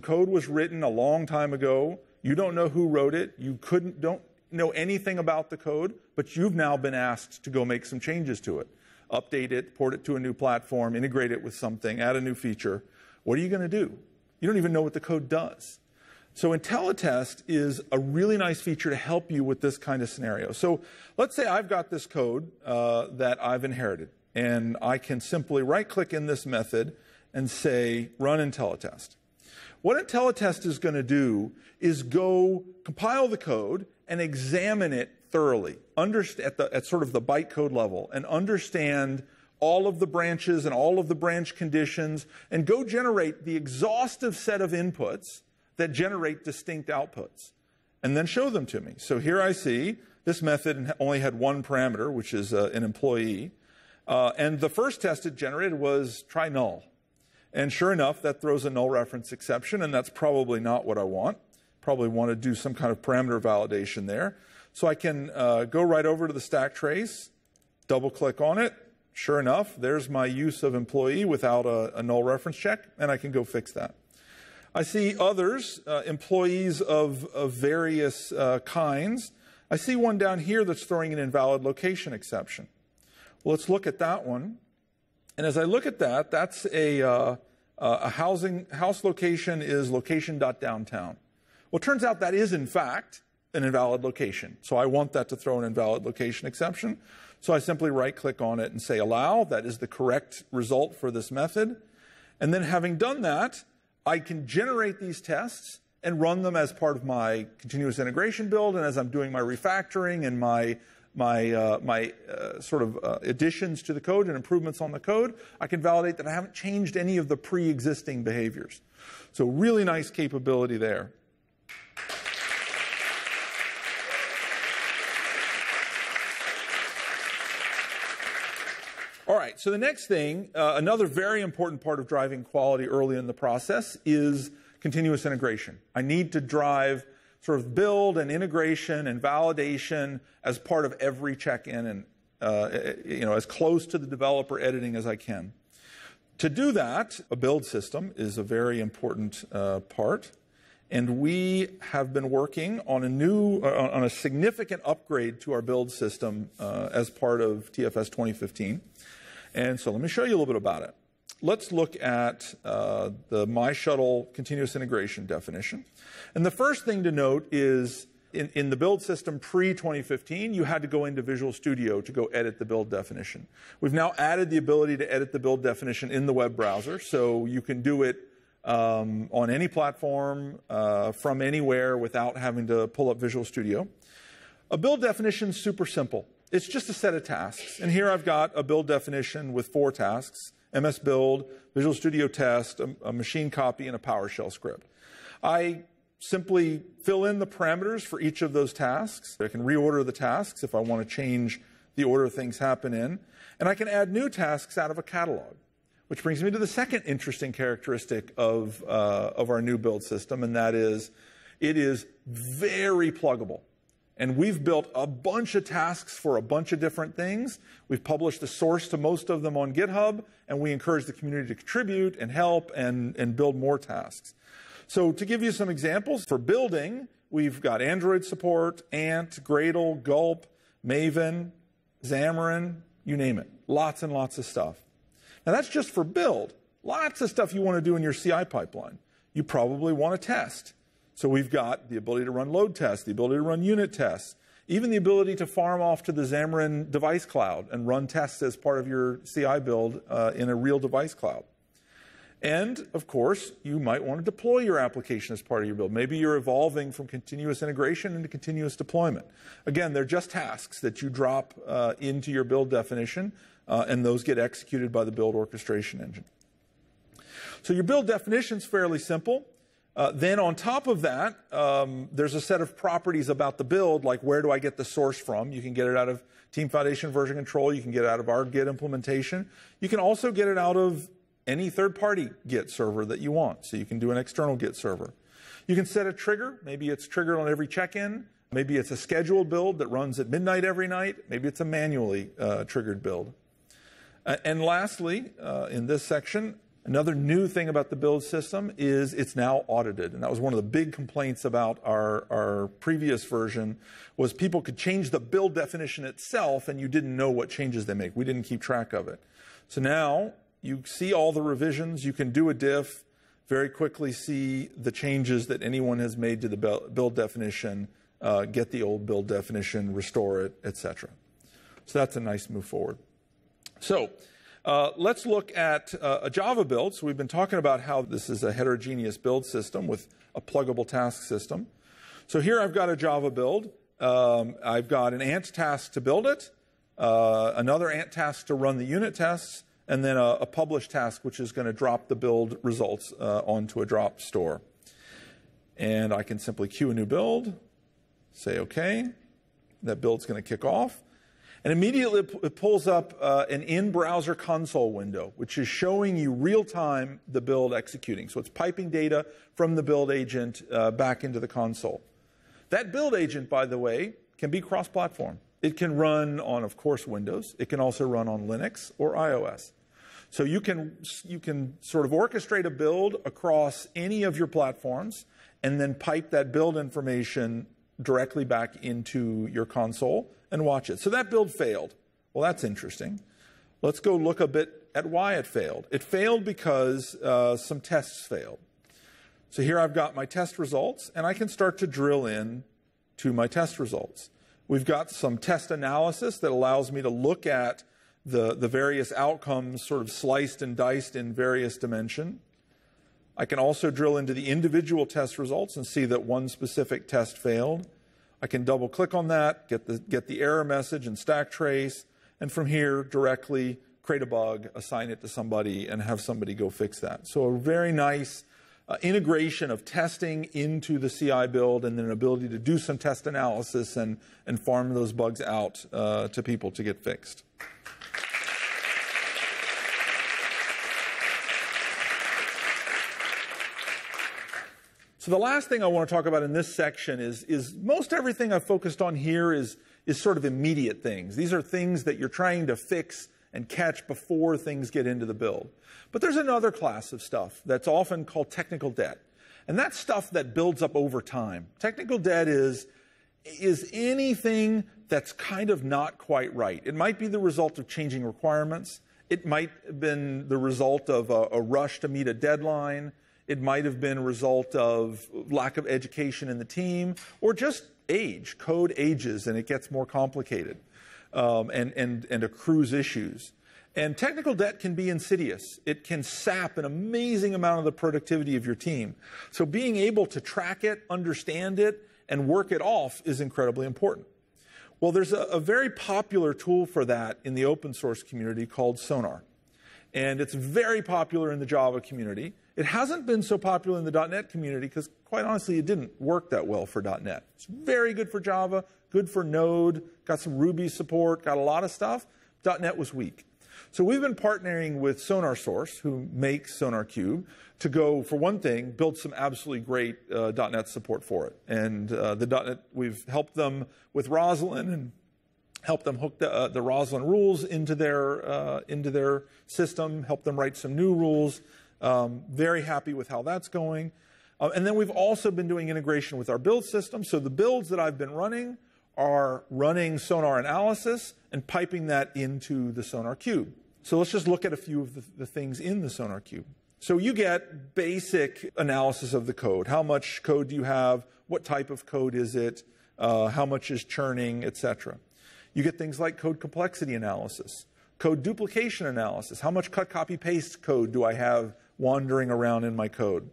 code was written a long time ago. You don't know who wrote it. You don't know anything about the code, but you've now been asked to go make some changes to it. Update it, port it to a new platform, integrate it with something, add a new feature. What are you going to do? You don't even know what the code does. So IntelliTest is a really nice feature to help you with this kind of scenario. So let's say I've got this code that I've inherited, and I can simply right-click in this method and say, run IntelliTest. What IntelliTest is going to do is go compile the code and examine it thoroughly, at sort of the bytecode level, and understand all of the branches and all of the branch conditions, and go generate the exhaustive set of inputs that generate distinct outputs, and then show them to me. So here I see this method only had one parameter, which is an employee, and the first test it generated was try null. And sure enough, that throws a null reference exception, and that's probably not what I want. Probably want to do some kind of parameter validation there. So I can go right over to the stack trace, double-click on it. Sure enough, there's my use of employee without a null reference check, and I can go fix that. I see others, employees of various kinds. I see one down here that's throwing an invalid location exception. Well, let's look at that one. And as I look at that, that's a house location is location.downtown. Well, it turns out that is, in fact, an invalid location. So I want that to throw an invalid location exception. So I simply right-click on it and say allow. That is the correct result for this method. And then having done that, I can generate these tests and run them as part of my continuous integration build. And as I'm doing my refactoring and my additions to the code and improvements on the code, I can validate that I haven't changed any of the pre-existing behaviors. So really nice capability there. All right, so the next thing, another very important part of driving quality early in the process is continuous integration. I need to drive sort of build and integration and validation as part of every check-in and as close to the developer editing as I can. To do that, a build system is a very important part. And we have been working on on a significant upgrade to our build system as part of TFS 2015. And so let me show you a little bit about it. Let's look at the My Shuttle continuous integration definition. And the first thing to note is in the build system pre-2015, you had to go into Visual Studio to go edit the build definition. We've now added the ability to edit the build definition in the web browser, so you can do it on any platform from anywhere without having to pull up Visual Studio. A build definition is super simple. It's just a set of tasks. And here I've got a build definition with 4 tasks: MS Build, Visual Studio Test, a machine copy, and a PowerShell script. I simply fill in the parameters for each of those tasks. I can reorder the tasks if I want to change the order things happen in. And I can add new tasks out of a catalog. Which brings me to the second interesting characteristic of our new build system, and that is it is very pluggable. And we've built a bunch of tasks for a bunch of different things. We've published the source to most of them on GitHub, and we encourage the community to contribute and help and build more tasks. So to give you some examples, for building, we've got Android support, Ant, Gradle, Gulp, Maven, Xamarin, you name it. Lots and lots of stuff. Now that's just for build. Lots of stuff you want to do in your CI pipeline. You probably want to test. So we've got the ability to run load tests, the ability to run unit tests, even the ability to farm off to the Xamarin Device Cloud and run tests as part of your CI build in a real device cloud. And, of course, you might want to deploy your application as part of your build. Maybe you're evolving from continuous integration into continuous deployment. Again, they're just tasks that you drop into your build definition, and those get executed by the build orchestration engine. So your build definition is fairly simple. Then on top of that, there's a set of properties about the build, like where do I get the source from? You can get it out of Team Foundation version control. You can get it out of our Git implementation. You can also get it out of any third-party Git server that you want. So you can do an external Git server. You can set a trigger. Maybe it's triggered on every check-in. Maybe it's a scheduled build that runs at midnight every night. Maybe it's a manually triggered build. And lastly, in this section, another new thing about the build system is it's now audited. And that was one of the big complaints about our previous version was people could change the build definition itself and you didn't know what changes they make. We didn't keep track of it. So now you see all the revisions. You can do a diff, very quickly see the changes that anyone has made to the build definition, get the old build definition, restore it, etc. So that's a nice move forward. So let's look at a Java build. So we've been talking about how this is a heterogeneous build system with a pluggable task system. So here I've got a Java build. I've got an Ant task to build it, another Ant task to run the unit tests, and then a publish task, which is going to drop the build results onto a drop store. And I can simply queue a new build, say OK. That build's going to kick off. And immediately it pulls up an in-browser console window, which is showing you real-time the build executing. So it's piping data from the build agent back into the console. That build agent, by the way, can be cross-platform. It can run on, of course, Windows. It can also run on Linux or iOS. So you can sort of orchestrate a build across any of your platforms and then pipe that build information directly back into your console and watch it. So that build failed. Well, that's interesting. Let's go look a bit at why it failed. It failed because some tests failed. So here I've got my test results, and I can start to drill in to my test results. We've got some test analysis that allows me to look at the various outcomes sort of sliced and diced in various dimensions. I can also drill into the individual test results and see that one specific test failed. I can double click on that, get the error message and stack trace, and from here directly create a bug, assign it to somebody, and have somebody go fix that. So a very nice integration of testing into the CI build and then an ability to do some test analysis and farm those bugs out to people to get fixed. So the last thing I want to talk about in this section is most everything I've focused on here is sort of immediate things. These are things that you're trying to fix and catch before things get into the build. But there's another class of stuff that's often called technical debt. And that's stuff that builds up over time. Technical debt is anything that's kind of not quite right. It might be the result of changing requirements. It might have been the result of a rush to meet a deadline. It might have been a result of lack of education in the team, or just age. Code ages and it gets more complicated and accrues issues. And technical debt can be insidious. It can sap an amazing amount of the productivity of your team. So being able to track it, understand it, and work it off is incredibly important. Well, there's a very popular tool for that in the open source community called Sonar. And it's very popular in the Java community. It hasn't been so popular in the .NET community because, quite honestly, it didn't work that well for .NET. It's very good for Java, good for Node, got some Ruby support, got a lot of stuff. .NET was weak. So we've been partnering with SonarSource, who makes SonarQube, to go, for one thing, build some absolutely great .NET support for it. And the .NET, we've helped them with Roslyn and helped them hook the Roslyn rules into their system, helped them write some new rules. Very happy with how that's going. And then we've also been doing integration with our build system. So the builds that I've been running are running Sonar analysis and piping that into the SonarQube. So let's just look at a few of the things in the SonarQube. So you get basic analysis of the code. How much code do you have? What type of code is it? How much is churning, etc. You get things like code complexity analysis, code duplication analysis. How much cut, copy, paste code do I have wandering around in my code?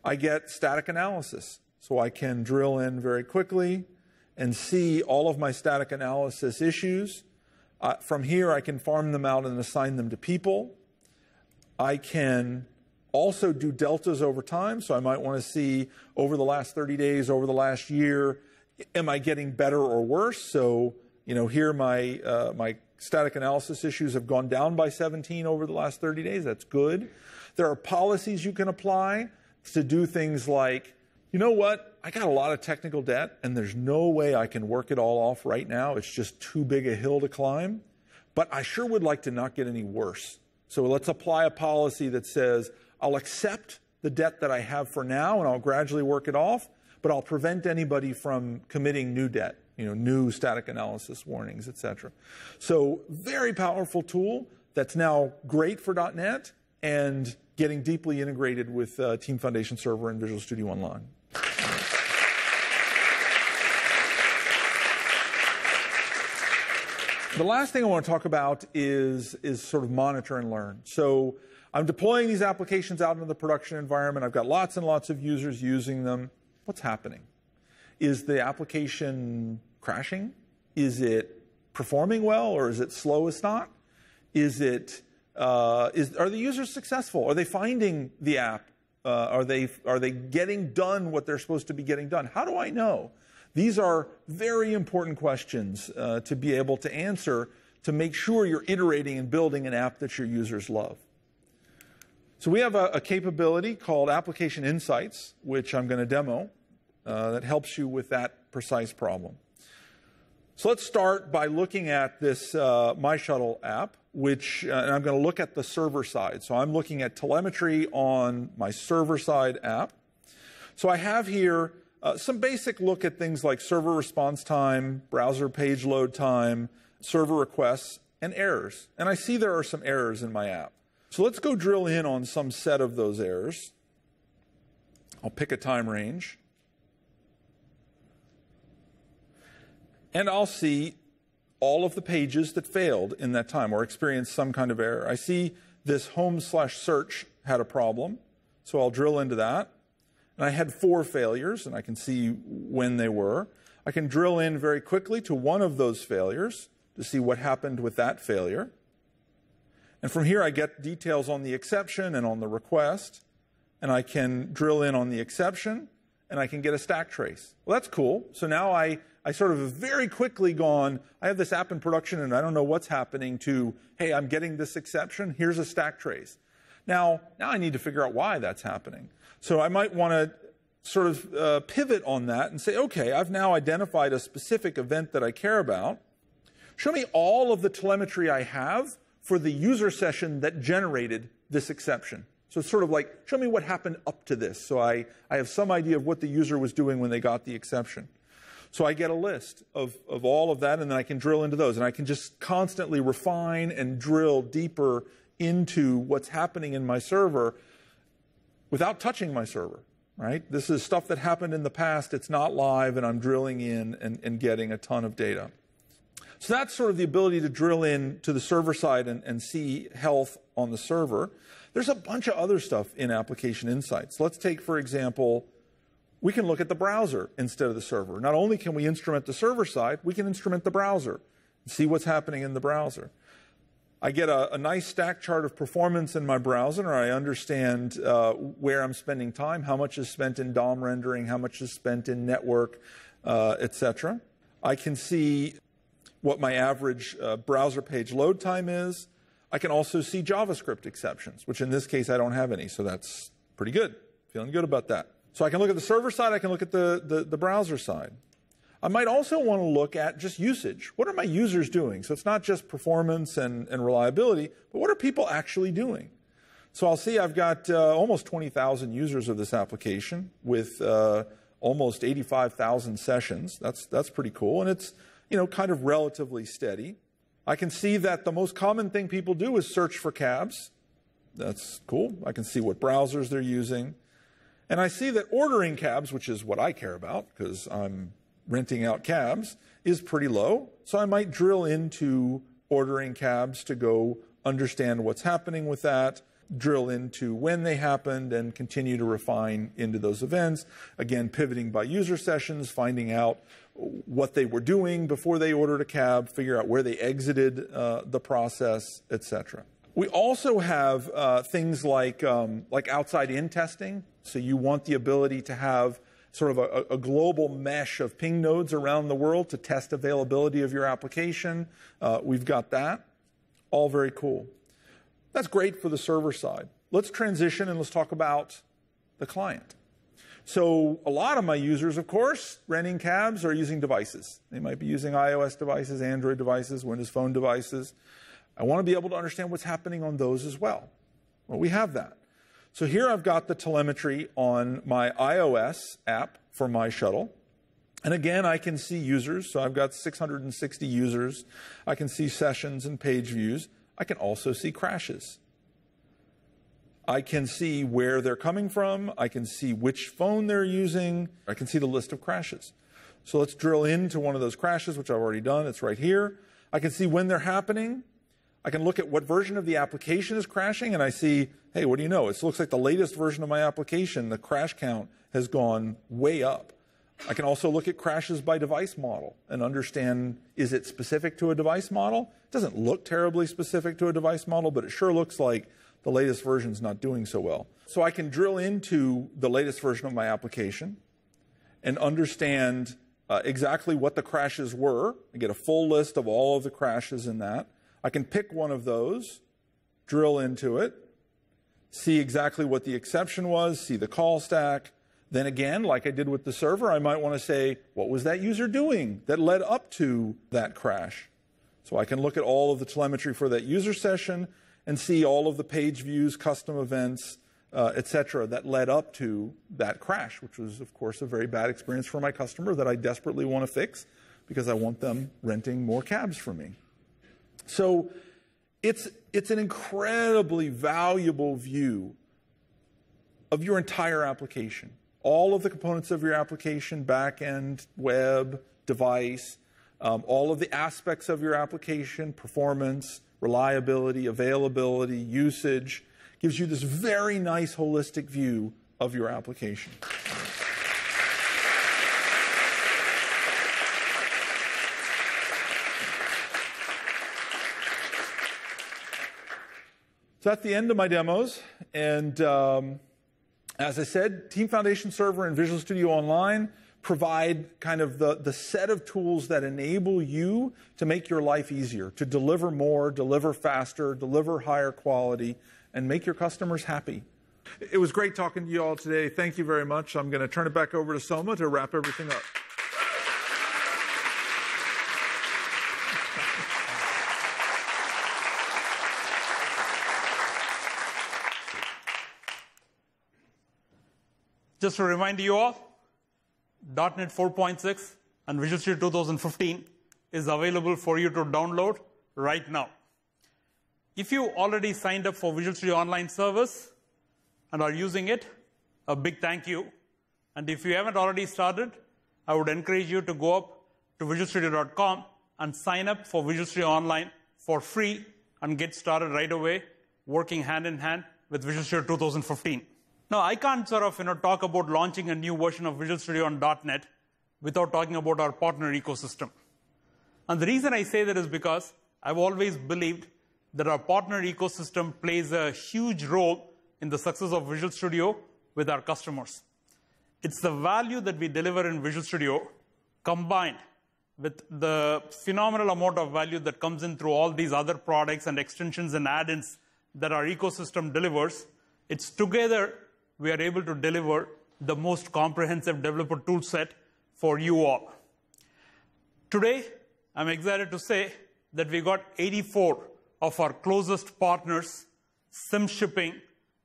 I get static analysis, so I can drill in very quickly and see all of my static analysis issues. From here, I can farm them out and assign them to people. I can also do deltas over time, so I might want to see over the last 30 days, over the last year, am I getting better or worse? So, here my static analysis issues have gone down by 17 over the last 30 days. That's good. There are policies you can apply to do things like, you know what? I got a lot of technical debt, and there's no way I can work it all off right now. It's just too big a hill to climb. But I sure would like to not get any worse. So let's apply a policy that says, I'll accept the debt that I have for now, and I'll gradually work it off, but I'll prevent anybody from committing new debt, new static analysis warnings, etc. So very powerful tool that's now great for .NET and getting deeply integrated with Team Foundation Server and Visual Studio Online. The last thing I want to talk about is sort of monitor and learn. So I'm deploying these applications out into the production environment. I've got lots and lots of users using them. What's happening? Is the application crashing? Is it performing well, or is it slow as snot? Are the users successful? Are they finding the app? Are they getting done what they're supposed to be getting done? How do I know? These are very important questions to be able to answer to make sure you're iterating and building an app that your users love. So we have a capability called Application Insights, which I'm going to demo, that helps you with that precise problem. So let's start by looking at this MyShuttle app, and I'm going to look at the server side. So I'm looking at telemetry on my server side app. So I have here some basic look at things like server response time, browser page load time, server requests, and errors. And I see there are some errors in my app. So let's go drill in on some set of those errors. I'll pick a time range. And I'll see all of the pages that failed in that time or experienced some kind of error. I see this home/search had a problem, so I'll drill into that. And I had 4 failures, and I can see when they were. I can drill in very quickly to one of those failures to see what happened with that failure. And from here, I get details on the exception and on the request. And I can drill in on the exception, and I can get a stack trace. Well, that's cool. So now I sort of have very quickly gone, I have this app in production, and I don't know what's happening, to, hey, I'm getting this exception. Here's a stack trace. Now I need to figure out why that's happening. So I might want to sort of pivot on that and say, okay, I've now identified a specific event that I care about. Show me all of the telemetry I have for the user session that generated this exception. So it's sort of like, show me what happened up to this. So I have some idea of what the user was doing when they got the exception. So I get a list of all of that, and then I can drill into those. And I can just constantly refine and drill deeper into what's happening in my server without touching my server, right? This is stuff that happened in the past. It's not live, and I'm drilling in and getting a ton of data. So that's sort of the ability to drill in to the server side and see health on the server. There's a bunch of other stuff in Application Insights. Let's take, for example, we can look at the browser instead of the server. Not only can we instrument the server side, we can instrument the browser and see what's happening in the browser. I get a nice stack chart of performance in my browser, and I understand where I'm spending time, how much is spent in DOM rendering, how much is spent in network, etc. I can see what my average browser page load time is. I can also see JavaScript exceptions, which in this case I don't have any, so that's pretty good. Feeling good about that. So I can look at the server side, I can look at the browser side. I might also want to look at just usage. What are my users doing? So it's not just performance and reliability, but what are people actually doing? So I'll see I've got almost 20,000 users of this application with almost 85,000 sessions. That's pretty cool, and it's kind of relatively steady. I can see that the most common thing people do is search for cabs. That's cool. I can see what browsers they're using. And I see that ordering cabs, which is what I care about because I'm renting out cabs, is pretty low. So I might drill into ordering cabs to go understand what's happening with that, drill into when they happened, and continue to refine into those events. Again, pivoting by user sessions, finding out what they were doing before they ordered a cab, figure out where they exited the process, etc. We also have things like outside-in testing. So you want the ability to have sort of a global mesh of ping nodes around the world to test availability of your application. We've got that. All very cool. That's great for the server side. Let's transition and let's talk about the client. So a lot of my users, of course, renting cabs are using devices. They might be using iOS devices, Android devices, Windows Phone devices. I want to be able to understand what's happening on those as well. Well, we have that. So here I've got the telemetry on my iOS app for my shuttle. And again, I can see users. So I've got 660 users. I can see sessions and page views. I can also see crashes. I can see where they're coming from. I can see which phone they're using. I can see the list of crashes. So let's drill into one of those crashes, which I've already done. It's right here. I can see when they're happening. I can look at what version of the application is crashing, and I see, hey, what do you know? It looks like the latest version of my application, the crash count has gone way up. I can also look at crashes by device model and understand, is it specific to a device model? It doesn't look terribly specific to a device model, but it sure looks like the latest version is not doing so well. So I can drill into the latest version of my application and understand exactly what the crashes were. I get a full list of all of the crashes in that. I can pick one of those, drill into it, see exactly what the exception was, see the call stack. Then again, like I did with the server, I might want to say, what was that user doing that led up to that crash? So I can look at all of the telemetry for that user session and see all of the page views, custom events, etc., that led up to that crash, which was, of course, a very bad experience for my customer that I desperately want to fix because I want them renting more cabs from me. So it's an incredibly valuable view of your entire application. All of the components of your application, back-end, web, device, all of the aspects of your application, performance, reliability, availability, usage, gives you this very nice holistic view of your application. So that's the end of my demos. And as I said, Team Foundation Server and Visual Studio Online provide kind of the set of tools that enable you to make your life easier, to deliver more, deliver faster, deliver higher quality, and make your customers happy. It was great talking to you all today. Thank you very much. I'm going to turn it back over to Soma to wrap everything up. Just to remind you all, .NET 4.6 and Visual Studio 2015 is available for you to download right now. If you already signed up for Visual Studio Online service and are using it, a big thank you. And if you haven't already started, I would encourage you to go up to visualstudio.com and sign up for Visual Studio Online for free and get started right away, working hand in hand with Visual Studio 2015. Now, I can't sort of talk about launching a new version of Visual Studio on .NET without talking about our partner ecosystem. And the reason I say that is because I've always believed that our partner ecosystem plays a huge role in the success of Visual Studio with our customers. It's the value that we deliver in Visual Studio combined with the phenomenal amount of value that comes in through all these other products and extensions and add-ins that our ecosystem delivers. It's together we are able to deliver the most comprehensive developer tool set for you all. Today, I'm excited to say that we got 84 of our closest partners shipping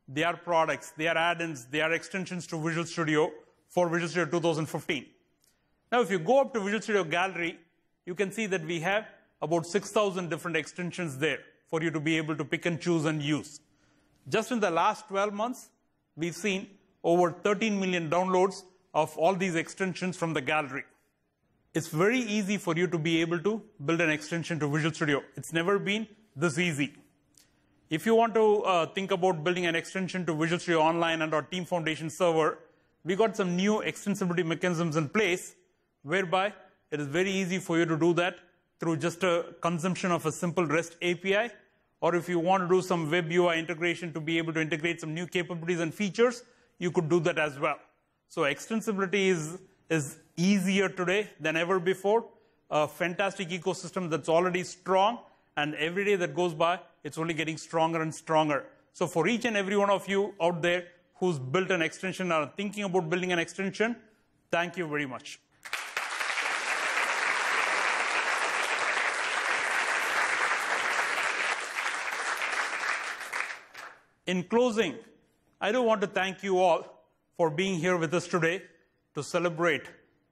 their products, their add-ins, their extensions to Visual Studio for Visual Studio 2015. Now, if you go up to Visual Studio Gallery, you can see that we have about 6,000 different extensions there for you to be able to pick and choose and use. Just in the last 12 months, we've seen over 13 million downloads of all these extensions from the gallery. It's very easy for you to be able to build an extension to Visual Studio. It's never been this easy. If you want to think about building an extension to Visual Studio Online and our Team Foundation server, we got some new extensibility mechanisms in place whereby it is very easy for you to do that through just a consumption of a simple REST API. Or if you want to do some web UI integration to be able to integrate some new capabilities and features, you could do that as well. So extensibility is easier today than ever before. A fantastic ecosystem that's already strong, and every day that goes by, it's only getting stronger and stronger. So for each and every one of you out there who's built an extension or are thinking about building an extension, thank you very much. In closing, I do want to thank you all for being here with us today to celebrate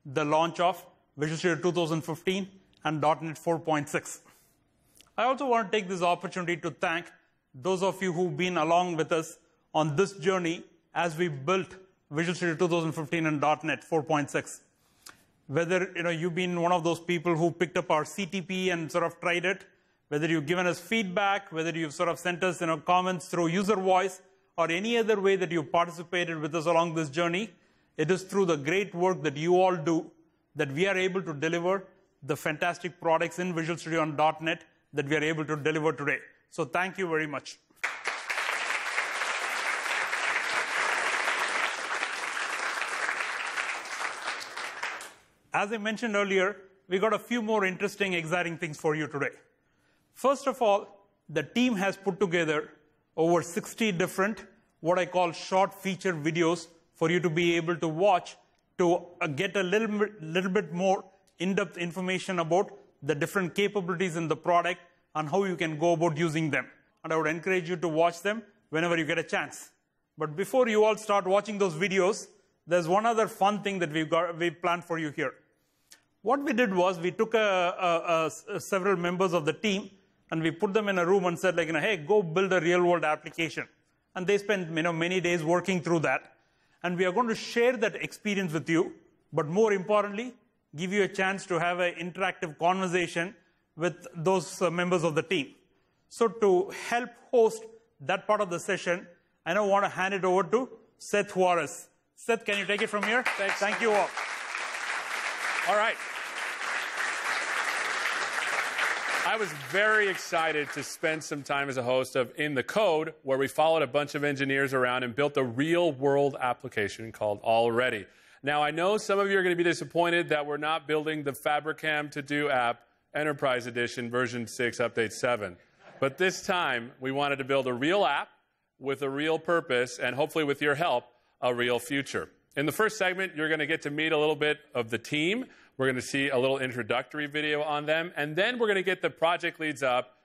the launch of Visual Studio 2015 and .NET 4.6. I also want to take this opportunity to thank those of you who've been along with us on this journey as we built Visual Studio 2015 and .NET 4.6. Whether you've been one of those people who picked up our CTP and sort of tried it, whether you've given us feedback, whether you've sort of sent us comments through user voice, or any other way that you've participated with us along this journey, it is through the great work that you all do that we are able to deliver the fantastic products in Visual Studio on .NET that we are able to deliver today. So thank you very much. As I mentioned earlier, we got a few more interesting, exciting things for you today. First of all, the team has put together over 60 different, what I call short feature videos for you to be able to watch to get a little bit more in-depth information about the different capabilities in the product and how you can go about using them. And I would encourage you to watch them whenever you get a chance. But before you all start watching those videos, there's one other fun thing that we planned for you here. What we did was we took several members of the team and we put them in a room and said, hey, go build a real-world application. And they spent many days working through that. And we are going to share that experience with you, but more importantly, give you a chance to have an interactive conversation with those members of the team. So to help host that part of the session, I now want to hand it over to Seth Juarez. Seth, can you take it from here? Thanks. Thank you all. All right. I was very excited to spend some time as a host of In the Code, where we followed a bunch of engineers around and built a real-world application called Already. Now, I know some of you are going to be disappointed that we're not building the Fabricam to-do app Enterprise Edition version 6, update 7. But this time, we wanted to build a real app with a real purpose, and hopefully with your help, a real future. In the first segment, you're going to get to meet a little bit of the team. We're going to see a little introductory video on them, and then we're going to get the project leads up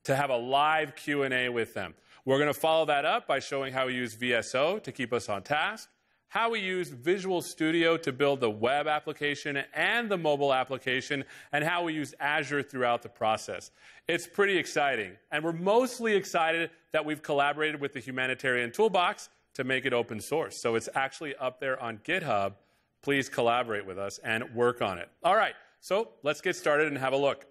to have a live Q&A with them. We're going to follow that up by showing how we use VSO to keep us on task, how we use Visual Studio to build the web application and the mobile application, and how we use Azure throughout the process. It's pretty exciting, and we're mostly excited that we've collaborated with the Humanitarian Toolbox to make it open source. So it's actually up there on GitHub. Please collaborate with us and work on it. All right, so let's get started and have a look.